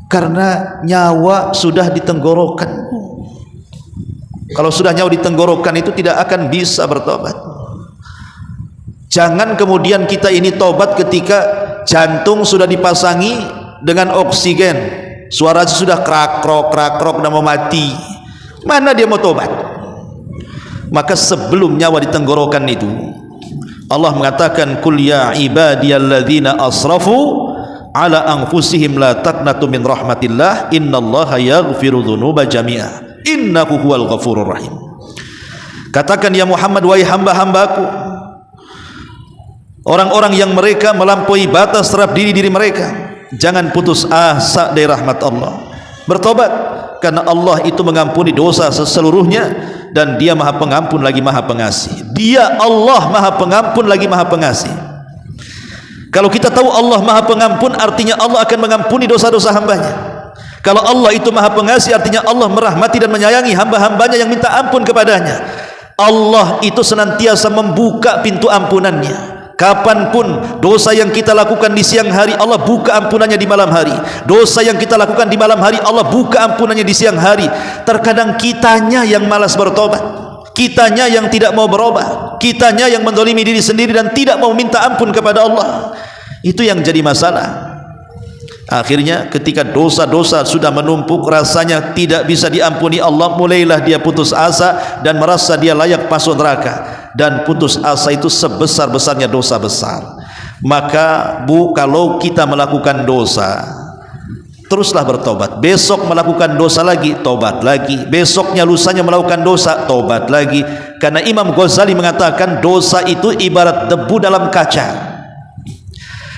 Karena nyawa sudah di tenggorokan. Kalau sudah nyawa di tenggorokan itu tidak akan bisa bertobat. Jangan kemudian kita ini tobat ketika jantung sudah dipasangi dengan oksigen, suara sudah krak-krok dan mau mati. Mana dia mau tobat? Maka sebelum nyawa di tenggorokan itu, Allah mengatakan, kul ya ibadiyalladzina asrafu ala anfusihim la taqnatu min rahmatillah innallaha yaghfiru dzunuba jami'a innahu huwal ghafurur rahim. Katakan ya Muhammad, wahai hamba-hambaku, orang-orang yang mereka melampaui batas terhadap diri mereka, jangan putus asa dari rahmat Allah. Bertobat, karena Allah itu mengampuni dosa seseluruhnya, dan Dia Maha Pengampun lagi Maha Pengasih. Dia Allah Maha Pengampun lagi Maha Pengasih. Kalau kita tahu Allah Maha Pengampun, artinya Allah akan mengampuni dosa-dosa hambanya. Kalau Allah itu Maha Pengasih, artinya Allah merahmati dan menyayangi hamba-hambanya yang minta ampun kepadanya. Allah itu senantiasa membuka pintu ampunannya. Kapanpun dosa yang kita lakukan di siang hari, Allah buka ampunannya di malam hari. Dosa yang kita lakukan di malam hari, Allah buka ampunannya di siang hari. Terkadang kitanya yang malas bertobat, kitanya yang tidak mau berubah, kitanya yang menzalimi diri sendiri dan tidak mau minta ampun kepada Allah. Itu yang jadi masalah. Akhirnya ketika dosa-dosa sudah menumpuk, rasanya tidak bisa diampuni Allah, mulailah dia putus asa dan merasa dia layak masuk neraka. Dan putus asa itu sebesar-besarnya dosa besar. Maka kalau kita melakukan dosa, teruslah bertobat. Besok melakukan dosa lagi, tobat lagi. Besoknya lusanya melakukan dosa, tobat lagi. Karena Imam Ghazali mengatakan dosa itu ibarat debu dalam kaca.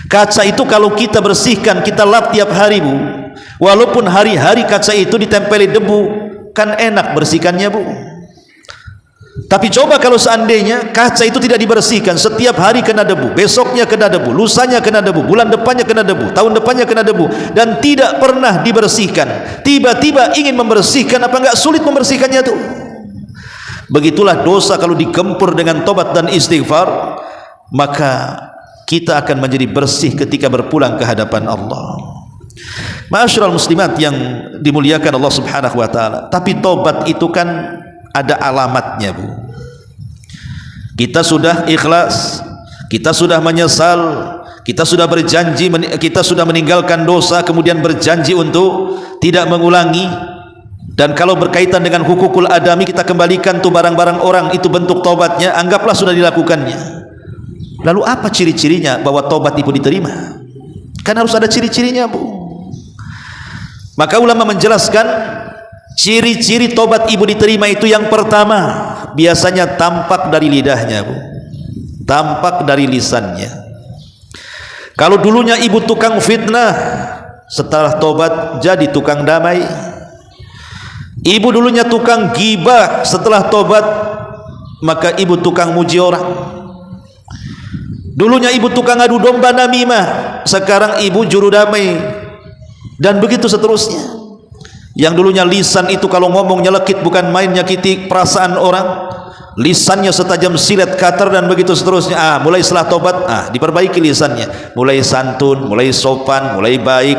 Kaca itu kalau kita bersihkan, kita lap tiap hari, Bu, walaupun hari-hari kaca itu ditempeli debu, kan enak bersihkannya, Bu. Tapi coba kalau seandainya kaca itu tidak dibersihkan, setiap hari kena debu, besoknya kena debu, lusanya kena debu, bulan depannya kena debu, tahun depannya kena debu, dan tidak pernah dibersihkan. Tiba-tiba ingin membersihkan, apa enggak sulit membersihkannya tuh? Begitulah dosa kalau digempur dengan tobat dan istighfar, maka kita akan menjadi bersih ketika berpulang ke hadapan Allah. Ma'asyiral muslimat yang dimuliakan Allah Subhanahu wa taala. Tapi tobat itu kan ada alamatnya, Bu. Kita sudah ikhlas, kita sudah menyesal, kita sudah berjanji, kita sudah meninggalkan dosa, kemudian berjanji untuk tidak mengulangi. Dan kalau berkaitan dengan hukukul adami, kita kembalikan tuh barang-barang orang, itu bentuk tobatnya, anggaplah sudah dilakukannya. Lalu apa ciri-cirinya bahwa tobat itu diterima? Kan harus ada ciri-cirinya, Bu. Maka ulama menjelaskan ciri-ciri tobat ibu diterima itu, yang pertama biasanya tampak dari lidahnya, Bu. Tampak dari lisannya. Kalau dulunya ibu tukang fitnah, setelah tobat jadi tukang damai. Ibu dulunya tukang gibah, setelah tobat maka ibu tukang muji orang. Dulunya ibu tukang adu domba namimah, sekarang ibu juru damai. Dan begitu seterusnya. Yang dulunya lisan itu kalau ngomong nyelekit, bukan main nyakiti perasaan orang, lisannya setajam silet kater, dan begitu seterusnya. Mulai setelah tobat, diperbaiki lisannya, mulai santun, mulai sopan, mulai baik,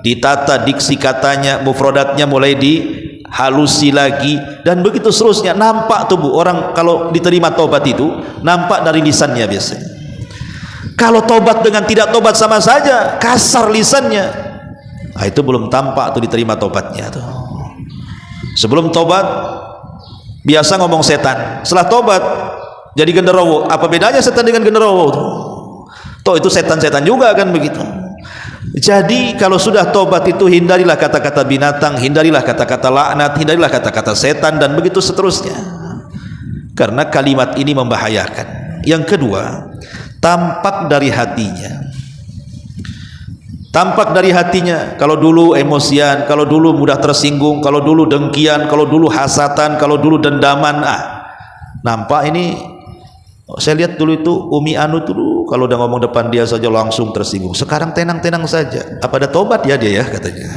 ditata diksi katanya, mufrodatnya mulai dihalusi lagi, dan begitu seterusnya. Nampak tuh, Bu, orang kalau diterima tobat itu nampak dari lisannya biasanya. Kalau tobat dengan tidak tobat sama saja, kasar lisannya, itu belum tampak tuh diterima tobatnya tuh. Sebelum tobat biasa ngomong setan, setelah tobat jadi genderowo. Apa bedanya setan dengan genderowo tuh? Toh itu setan-setan juga kan begitu. Jadi kalau sudah tobat itu hindarilah kata-kata binatang, hindarilah kata-kata laknat, hindarilah kata-kata setan, dan begitu seterusnya. karena kalimat ini membahayakan. Yang kedua, tampak dari hatinya. Tampak dari hatinya, kalau dulu emosian, kalau dulu mudah tersinggung, kalau dulu dengkian, kalau dulu hasatan, kalau dulu dendaman, nampak ini. Saya lihat dulu itu Umi Anu dulu, kalau udah ngomong depan dia saja langsung tersinggung. Sekarang tenang-tenang saja. Apa ada tobat ya dia ya, katanya.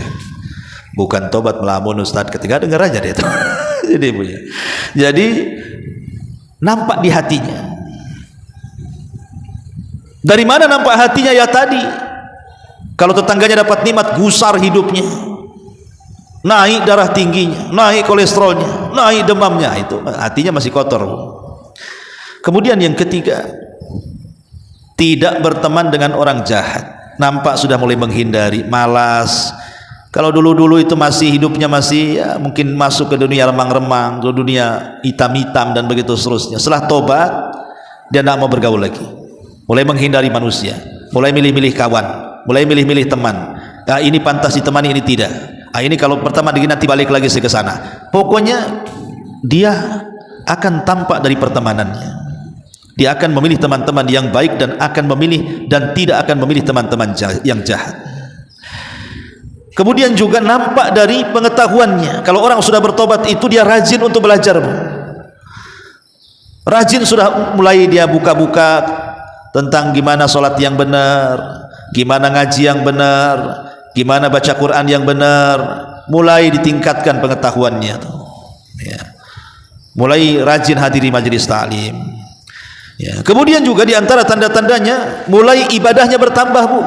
Bukan tobat melamun Ustaz, ketika dengar aja dia itu. Jadi nampak di hatinya. Dari mana nampak hatinya? Ya tadi, kalau tetangganya dapat nikmat, gusar hidupnya, naik darah tingginya, naik kolesterolnya, naik demamnya, itu hatinya masih kotor. Kemudian yang ketiga, tidak berteman dengan orang jahat. Nampak sudah mulai menghindari, malas. Kalau dulu-dulu itu masih hidupnya masih ya, mungkin masuk ke dunia remang-remang, ke dunia hitam-hitam dan begitu seterusnya. Setelah tobat, dia tidak mau bergaul lagi, mulai menghindari manusia, mulai milih-milih kawan, mulai milih-milih teman. Ini pantas ditemani, ini tidak. Ini kalau pertama nanti balik lagi ke sana. Pokoknya dia akan tampak dari pertemanannya. Dia akan memilih teman-teman yang baik dan akan memilih dan tidak akan memilih teman-teman yang jahat. Kemudian juga nampak dari pengetahuannya. Kalau orang sudah bertobat itu dia rajin untuk belajar. Rajin, sudah mulai dia buka-buka tentang gimana sholat yang benar, gimana ngaji yang benar, gimana baca Quran yang benar. Mulai ditingkatkan pengetahuannya tuh. Ya. Mulai rajin hadiri majelis ta'lim. Ya. Kemudian juga diantara tanda-tandanya mulai ibadahnya bertambah, Bu.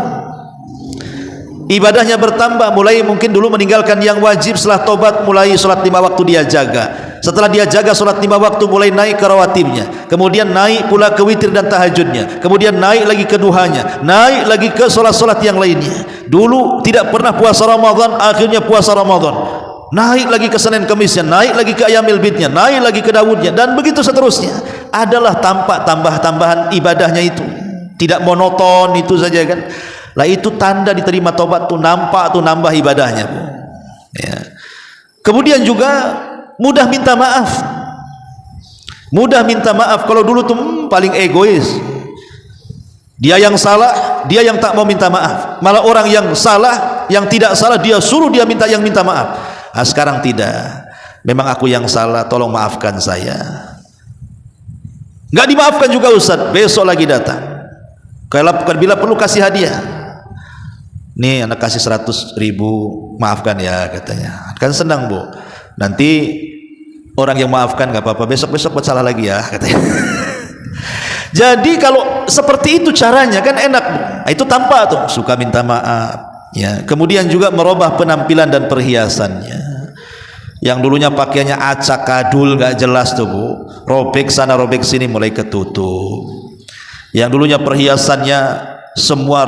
Ibadahnya bertambah, mulai mungkin dulu meninggalkan yang wajib, setelah tobat mulai sholat 5 waktu dia jaga. Setelah dia jaga sholat 5 waktu, mulai naik ke rawatibnya, kemudian naik pula ke witir dan tahajudnya, kemudian naik lagi ke duhanya, naik lagi ke sholat-sholat yang lainnya. Dulu tidak pernah puasa Ramadan, akhirnya puasa Ramadan. Naik lagi ke Senin Kemisnya, naik lagi ke Ayamil Bidnya, naik lagi ke Daudnya, dan begitu seterusnya. Adalah tampak tambahan ibadahnya itu, tidak monoton itu saja kan. Lah itu tanda diterima tobat tuh, nampak tuh nambah ibadahnya, Bu. Ya. Kemudian juga mudah minta maaf. Mudah minta maaf. Kalau dulu tuh paling egois. Dia yang salah, dia yang tak mau minta maaf. Malah orang yang salah, yang tidak salah dia suruh dia minta yang minta maaf. Sekarang tidak. Memang aku yang salah, tolong maafkan saya. Enggak dimaafkan juga Ustaz, besok lagi datang. Kalau bila perlu kasih hadiah. Nih anak kasih 100.000, maafkan ya katanya. Kan senang, Bu. Nanti orang yang maafkan nggak apa-apa, besok-besok buat salah lagi ya katanya. Jadi kalau seperti itu caranya kan enak, Bu. Itu tampak tuh suka minta maaf. Ya. Kemudian juga merubah penampilan dan perhiasannya. Yang dulunya pakaiannya acak kadul nggak jelas tuh, Bu. Robek sana robek sini mulai ketutup. Yang dulunya perhiasannya semua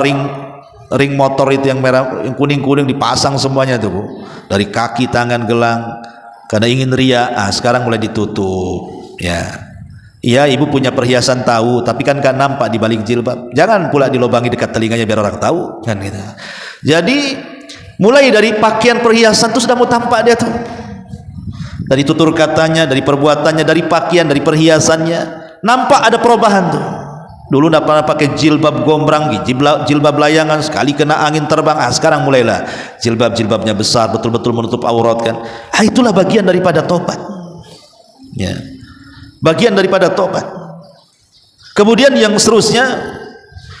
ring motor itu yang merah, yang kuning-kuning dipasang semuanya tuh, Bu. Dari kaki, tangan, gelang, karena ingin ria. Sekarang mulai ditutup. Ya. Iya, ibu punya perhiasan tahu, tapi kan gak nampak di balik jilbab. Jangan pula dilobangi dekat telinganya biar orang tahu, kan gitu. Jadi mulai dari pakaian perhiasan tuh sudah mau tampak dia tuh. Dari tutur katanya, dari perbuatannya, dari pakaian, dari perhiasannya, nampak ada perubahan tuh. Dulu tidak pernah pakai jilbab gombrang, jilbab layangan, sekali kena angin terbang. Sekarang mulailah jilbab-jilbabnya besar, betul-betul menutup aurat kan. Itulah bagian daripada tobat. Ya. Bagian daripada tobat. Kemudian yang seterusnya,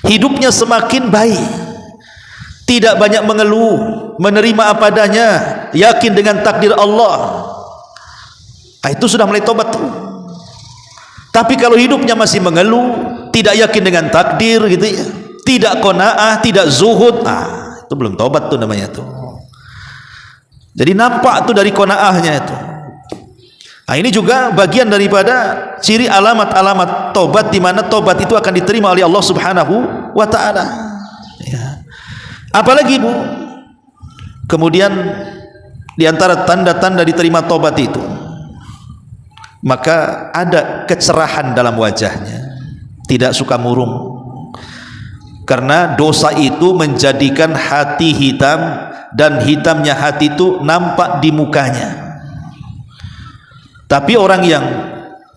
hidupnya semakin baik. Tidak banyak mengeluh, menerima apa adanya, yakin dengan takdir Allah. Itu sudah mulai tobat tuh. Tapi kalau hidupnya masih mengeluh, tidak yakin dengan takdir gitu ya, tidak qanaah, tidak zuhud, itu belum tobat tuh namanya tuh. Jadi nampak tuh dari qanaahnya itu. Ini juga bagian daripada ciri alamat-alamat tobat, di mana tobat itu akan diterima oleh Allah Subhanahu wa taala. Ya. Apalagi, Bu? Kemudian di antara tanda-tanda diterima tobat itu, maka ada kecerahan dalam wajahnya, tidak suka murung, karena dosa itu menjadikan hati hitam, dan hitamnya hati itu nampak di mukanya. Tapi orang yang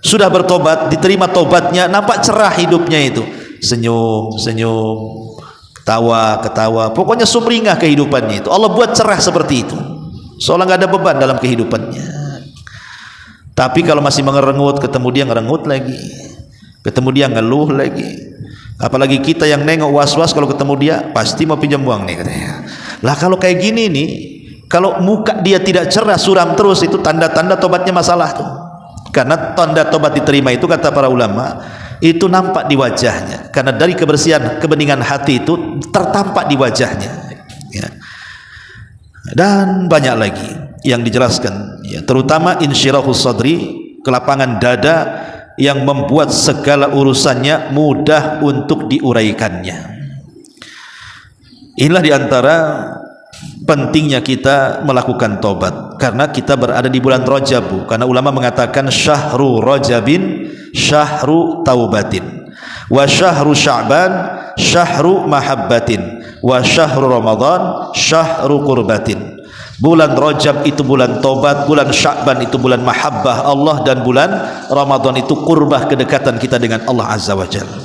sudah bertobat, diterima tobatnya, nampak cerah hidupnya itu, senyum, ketawa, pokoknya sumringah kehidupannya itu. Allah buat cerah seperti itu, seolah nggak ada beban dalam kehidupannya. Tapi kalau masih mengerengut, ketemu dia ngerengut lagi, ketemu dia ngeluh lagi. Apalagi kita yang nengok was-was, kalau ketemu dia pasti mau pinjam uang nih katanya. Lah kalau kayak gini nih, kalau muka dia tidak cerah, suram terus, itu tanda-tanda tobatnya masalah tuh. Karena tanda tobat diterima itu, kata para ulama, itu nampak di wajahnya. Karena dari kebersihan, kebeningan hati itu tertampak di wajahnya, ya. Dan banyak lagi yang dijelaskan, ya, terutama insyirahus sadri, kelapangan dada yang membuat segala urusannya mudah untuk diuraikannya. Inilah diantara pentingnya kita melakukan tobat, karena kita berada di bulan Rajab, Bu. Karena ulama mengatakan syahru Rajabin syahru taubatin, wa syahru Sya'ban syahru mahabbatin, wa syahru Ramadan syahru qurbatin. Bulan Rajab itu bulan tobat, bulan Sya'ban itu bulan mahabbah Allah, dan bulan Ramadan itu qurbah, kedekatan kita dengan Allah Azza wa Jalla.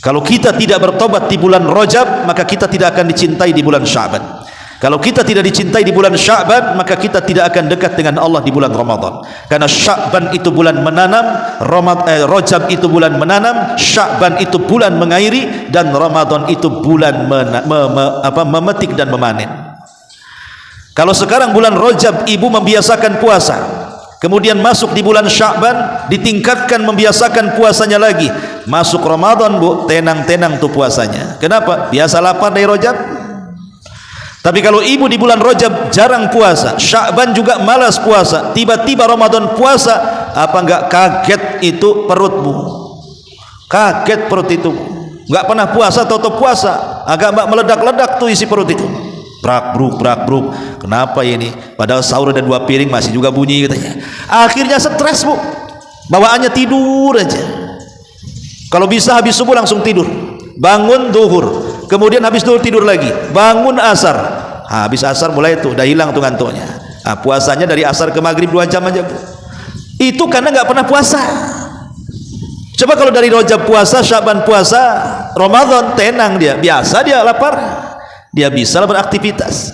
Kalau kita tidak bertobat di bulan Rajab, maka kita tidak akan dicintai di bulan Sya'ban. Kalau kita tidak dicintai di bulan Sya'ban, maka kita tidak akan dekat dengan Allah di bulan Ramadan. Karena Sya'ban itu bulan menanam, Rajab itu bulan menanam, Sya'ban itu bulan mengairi, dan Ramadan itu bulan memetik dan memanen. Kalau sekarang bulan Rajab ibu membiasakan puasa, kemudian masuk di bulan Sya'ban ditingkatkan membiasakan puasanya lagi, masuk Ramadan, Bu, tenang-tenang tuh puasanya. Kenapa? Biasa lapar dari Rajab. Tapi kalau ibu di bulan Rajab jarang puasa, Sya'ban juga malas puasa, tiba-tiba Ramadan puasa, apa enggak kaget itu perutmu? Kaget perut itu. Enggak pernah puasa, toto puasa, agak meledak-ledak tuh isi perut itu. Brak bruk. Kenapa ini? Padahal sahur ada 2 piring masih juga bunyi katanya. Akhirnya stres, Bu. Bawaannya tidur aja. Kalau bisa habis subuh langsung tidur. Bangun duhur. Kemudian habis duhur tidur lagi. Bangun asar. Habis asar mulai itu udah hilang tuh ngantuknya. Puasanya dari asar ke maghrib 2 jam aja, Bu. Itu karena nggak pernah puasa. Coba kalau dari Rajab puasa, Sya'ban puasa, Ramadan tenang dia, biasa dia lapar. Dia bisa beraktivitas.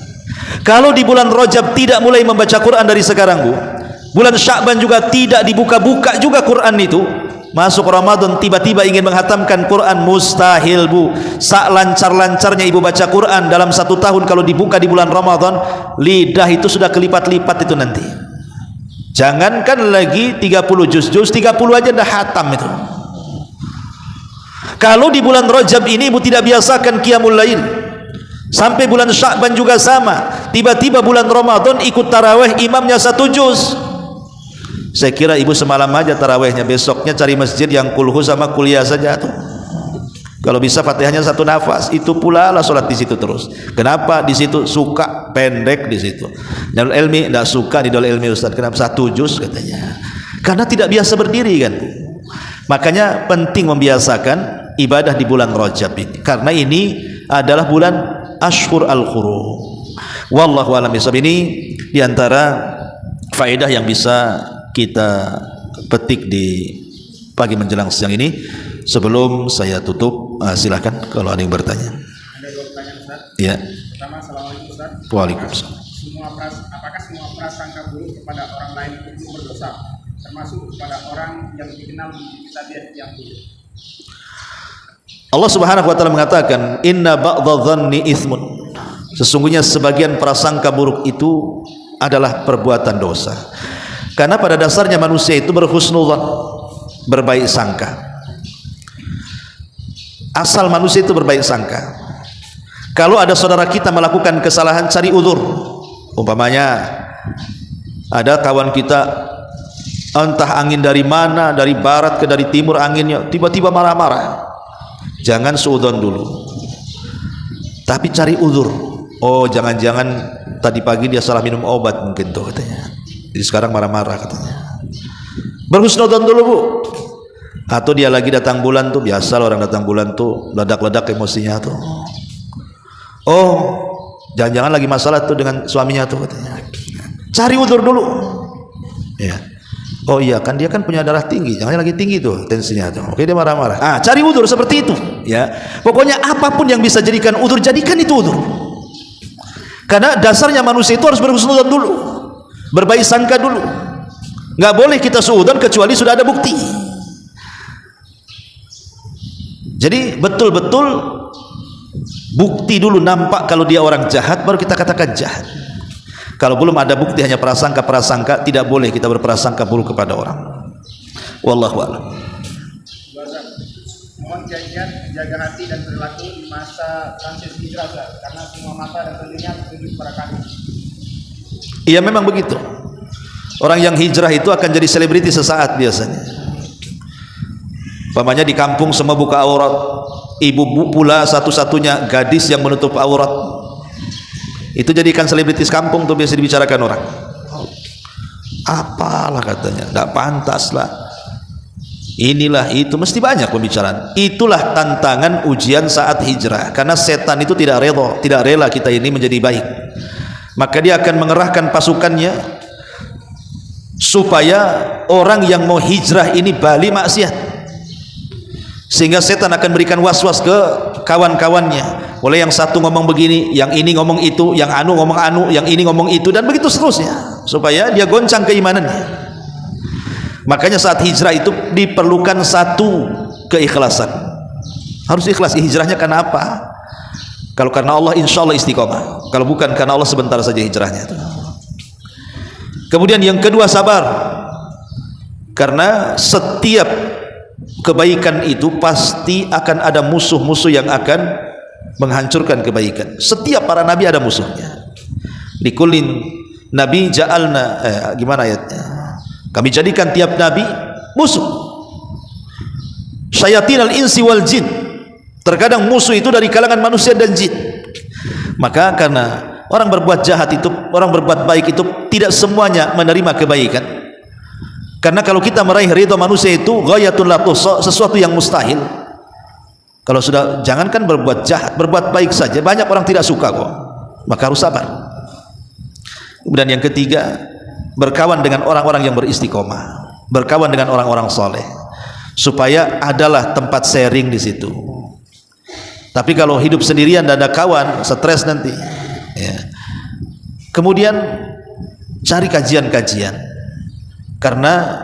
Kalau di bulan Rajab tidak mulai membaca Quran dari sekarang, Bu, bulan Sya'ban juga tidak dibuka-buka juga Quran itu, masuk Ramadan tiba-tiba ingin menghatamkan Quran, mustahil, Bu. Sak lancar-lancarnya ibu baca Quran dalam 1 tahun, kalau dibuka di bulan Ramadan, lidah itu sudah kelipat-lipat itu nanti. Jangankan lagi 30 juz 30 aja dah hatam itu. Kalau di bulan Rajab ini ibu tidak biasakan qiyamul lail, sampai bulan Sya'ban juga sama, tiba-tiba bulan Ramadan ikut tarawih, imamnya 1 juz. Saya kira ibu semalam aja tarawihnya, besoknya cari masjid yang kulhu sama kuliah saja tuh. Kalau bisa Fatihahnya 1 nafas, itu pula lah sholat di situ terus. Kenapa? Di situ suka pendek di situ. Darul Ilmi enggak suka di Darul Ilmi, Ustaz. Kenapa 1 juz katanya? Karena tidak biasa berdiri kan. Makanya penting membiasakan ibadah di bulan Rajab ini, karena ini adalah bulan Ashhur al-Hurum. Wallahu a'lam bishawab. Ini diantara faedah yang bisa kita petik di pagi menjelang siang ini. Sebelum saya tutup, silakan kalau ada yang bertanya. Ada 2 pertanyaan, Ustaz. Ya. Pertama, assalamualaikum, Ustaz. Waalaikumsalam. Apakah semua prasangka buruk kepada orang lain itu berdosa, termasuk kepada orang yang dikenal memiliki tabiat yang buruk? Allah Subhanahu wa taala mengatakan, inna ba'dadh-dhanni itsmun. Sesungguhnya sebagian prasangka buruk itu adalah perbuatan dosa. Karena pada dasarnya manusia itu berhusnudzan, berbaik sangka. Asal manusia itu berbaik sangka. Kalau ada saudara kita melakukan kesalahan, cari uzur. Umpamanya ada kawan kita, entah angin dari mana, dari barat ke dari timur anginnya, tiba-tiba marah-marah. Jangan suudzon dulu, tapi cari uzur. Oh, jangan-jangan tadi pagi dia salah minum obat mungkin tuh katanya, jadi sekarang marah-marah katanya. Berhusnudzon dulu, Bu. Atau dia lagi datang bulan tuh, biasa orang datang bulan tuh ledak-ledak emosinya tuh. Oh, jangan-jangan lagi masalah tuh dengan suaminya tuh katanya. Cari uzur dulu, ya. Oh iya kan dia kan punya darah tinggi, jangan lagi tinggi tuh tensinya tuh. Oke, dia marah-marah. Cari udzur seperti itu ya. Pokoknya apapun yang bisa jadikan udzur, jadikan itu udzur. Karena dasarnya manusia itu harus berhusnudzon dulu, berbaik sangka dulu. Nggak boleh kita suudzon kecuali sudah ada bukti. Jadi betul-betul bukti dulu nampak kalau dia orang jahat, baru kita katakan jahat. Kalau belum ada bukti, hanya prasangka-prasangka, tidak boleh kita berprasangka buruk kepada orang. Wallahu a'lam. Mohon kiat jaga hati dan perilaku di masa transisi hijrah, karena semua mata dan telinga tertuju kepada kami. Iya, memang begitu. Orang yang hijrah itu akan jadi selebriti sesaat biasanya. Umpamanya di kampung semua buka aurat, ibu pula satu-satunya gadis yang menutup aurat. Itu jadikan selebritis kampung tuh, biasa dibicarakan orang. Apalah katanya, nggak pantas lah. Inilah itu, mesti banyak pembicaraan. Itulah tantangan ujian saat hijrah, karena setan itu tidak rela kita ini menjadi baik. Maka dia akan mengerahkan pasukannya supaya orang yang mau hijrah ini bali maksiat. Sehingga setan akan berikan was-was ke kawan-kawannya. Mulai yang satu ngomong begini, yang ini ngomong itu, yang anu ngomong anu, yang ini ngomong itu, dan begitu seterusnya, supaya dia goncang keimanannya. Makanya saat hijrah itu diperlukan satu keikhlasan. Harus ikhlas. Hijrahnya karena apa? Kalau karena Allah, insya Allah istiqomah. Kalau bukan karena Allah, sebentar saja hijrahnya. Kemudian yang kedua, sabar. Karena setiap kebaikan itu pasti akan ada musuh-musuh yang akan menghancurkan kebaikan. Setiap para nabi ada musuhnya. Likulin nabi ja'alna, gimana ayatnya? Kami jadikan tiap nabi musuh. Syayatinal insi wal jin. Terkadang musuh itu dari kalangan manusia dan jin. Maka karena orang berbuat jahat itu, orang berbuat baik itu tidak semuanya menerima kebaikan. Karena kalau kita meraih ridha manusia itu ghayatun la tuhsa, sesuatu yang mustahil. Kalau sudah, jangankan berbuat jahat, berbuat baik saja banyak orang tidak suka kok. Maka harus sabar. Kemudian yang ketiga, berkawan dengan orang-orang yang beristiqomah, berkawan dengan orang-orang soleh, supaya adalah tempat sharing di situ. Tapi kalau hidup sendirian dan ada kawan, stres nanti ya. Kemudian cari kajian-kajian, karena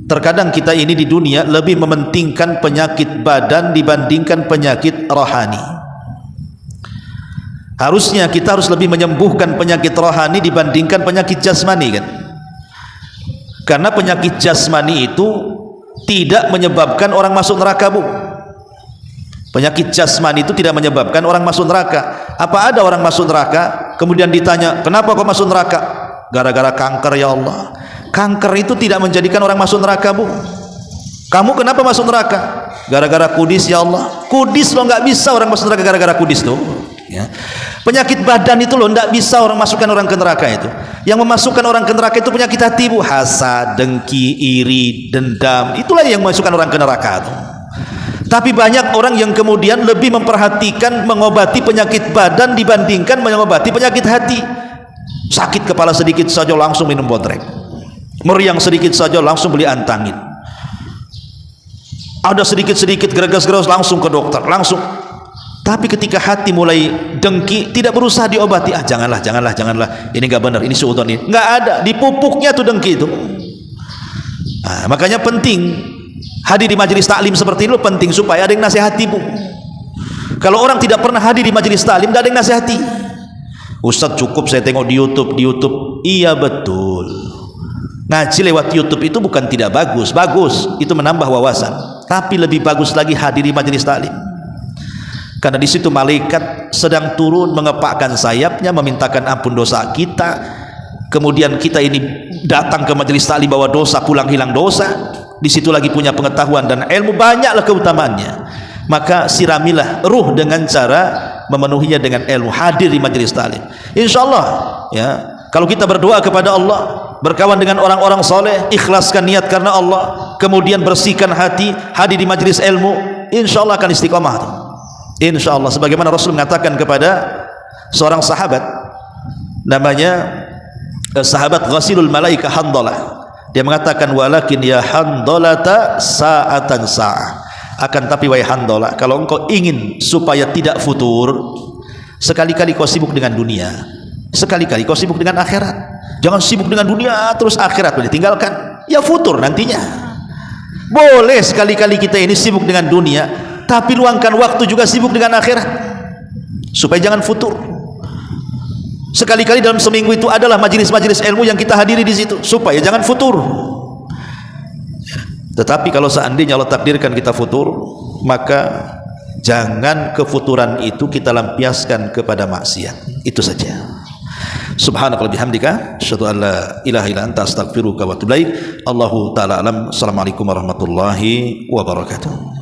terkadang kita ini di dunia lebih mementingkan penyakit badan dibandingkan penyakit rohani. Harusnya kita harus lebih menyembuhkan penyakit rohani dibandingkan penyakit jasmani kan. Karena penyakit jasmani itu tidak menyebabkan orang masuk neraka, Bu. Penyakit jasmani itu tidak menyebabkan orang masuk neraka. Apa ada orang masuk neraka kemudian ditanya, "Kenapa kau masuk neraka?" "Gara-gara kanker ya Allah." Kanker itu tidak menjadikan orang masuk neraka, Bu. Kamu kenapa masuk neraka? Gara-gara kudis ya Allah. Kudis lo, nggak bisa orang masuk neraka gara-gara kudis tuh ya. Penyakit badan itu lo nggak bisa orang masukkan orang ke neraka itu. Yang memasukkan orang ke neraka itu penyakit hati, Bu. Hasad, dengki, iri, dendam, itulah yang memasukkan orang ke neraka tuh. Tapi banyak orang yang kemudian lebih memperhatikan mengobati penyakit badan dibandingkan mengobati penyakit hati. Sakit kepala sedikit saja langsung minum bodrek, meriang sedikit saja langsung beli antangin, ada sedikit-sedikit geras-geras langsung ke dokter, langsung. Tapi ketika hati mulai dengki, tidak berusaha diobati. Janganlah, ini nggak benar, ini suudzon, ini nggak ada, di pupuknya tuh dengki itu. Makanya penting hadir di majelis taklim seperti itu, penting supaya ada yang nasihati, Bu. Kalau orang tidak pernah hadir di majelis taklim, tidak ada yang nasihati. Ustadz, cukup saya tengok di YouTube. Iya betul, ngaji lewat YouTube itu bukan tidak bagus, itu menambah wawasan. Tapi lebih bagus lagi hadir di majelis taklim, karena di situ malaikat sedang turun mengepakkan sayapnya memintakan ampun dosa kita. Kemudian kita ini datang ke majelis taklim bawa dosa, pulang hilang dosa. Di situ lagi punya pengetahuan dan ilmu, banyaklah keutamaannya. Maka siramilah ruh dengan cara memenuhinya dengan ilmu, hadir di majelis taklim. Insyaallah ya, kalau kita berdoa kepada Allah, berkawan dengan orang-orang soleh, ikhlaskan niat karena Allah, kemudian bersihkan hati, hadir di majelis ilmu, insyaallah akan istiqomah. Insyaallah, sebagaimana Rasul mengatakan kepada seorang sahabat, namanya sahabat Ghasilul Malaika Handalah. Dia mengatakan walakin ya Handolata sa'atan sa'ah. Akan tapi wahai Handolah, kalau engkau ingin supaya tidak futur, sekali-kali kau sibuk dengan dunia, sekali-kali kau sibuk dengan akhirat. Jangan sibuk dengan dunia terus akhirat ditinggalkan, ya futur nantinya. Boleh sekali-kali kita ini sibuk dengan dunia, tapi luangkan waktu juga sibuk dengan akhirat, supaya jangan futur. Sekali-kali dalam seminggu itu adalah majelis-majelis ilmu yang kita hadiri di situ, supaya jangan futur. Tetapi kalau seandainya Allah takdirkan kita futur, maka jangan kefuturan itu kita lampiaskan kepada maksiat. Itu saja. Subhanakallahumma bihamdika asyhadu an la ilaha illa anta astaghfiruka wa atubu ilaik. Allahu taala alam. Assalamualaikum warahmatullahi wabarakatuh.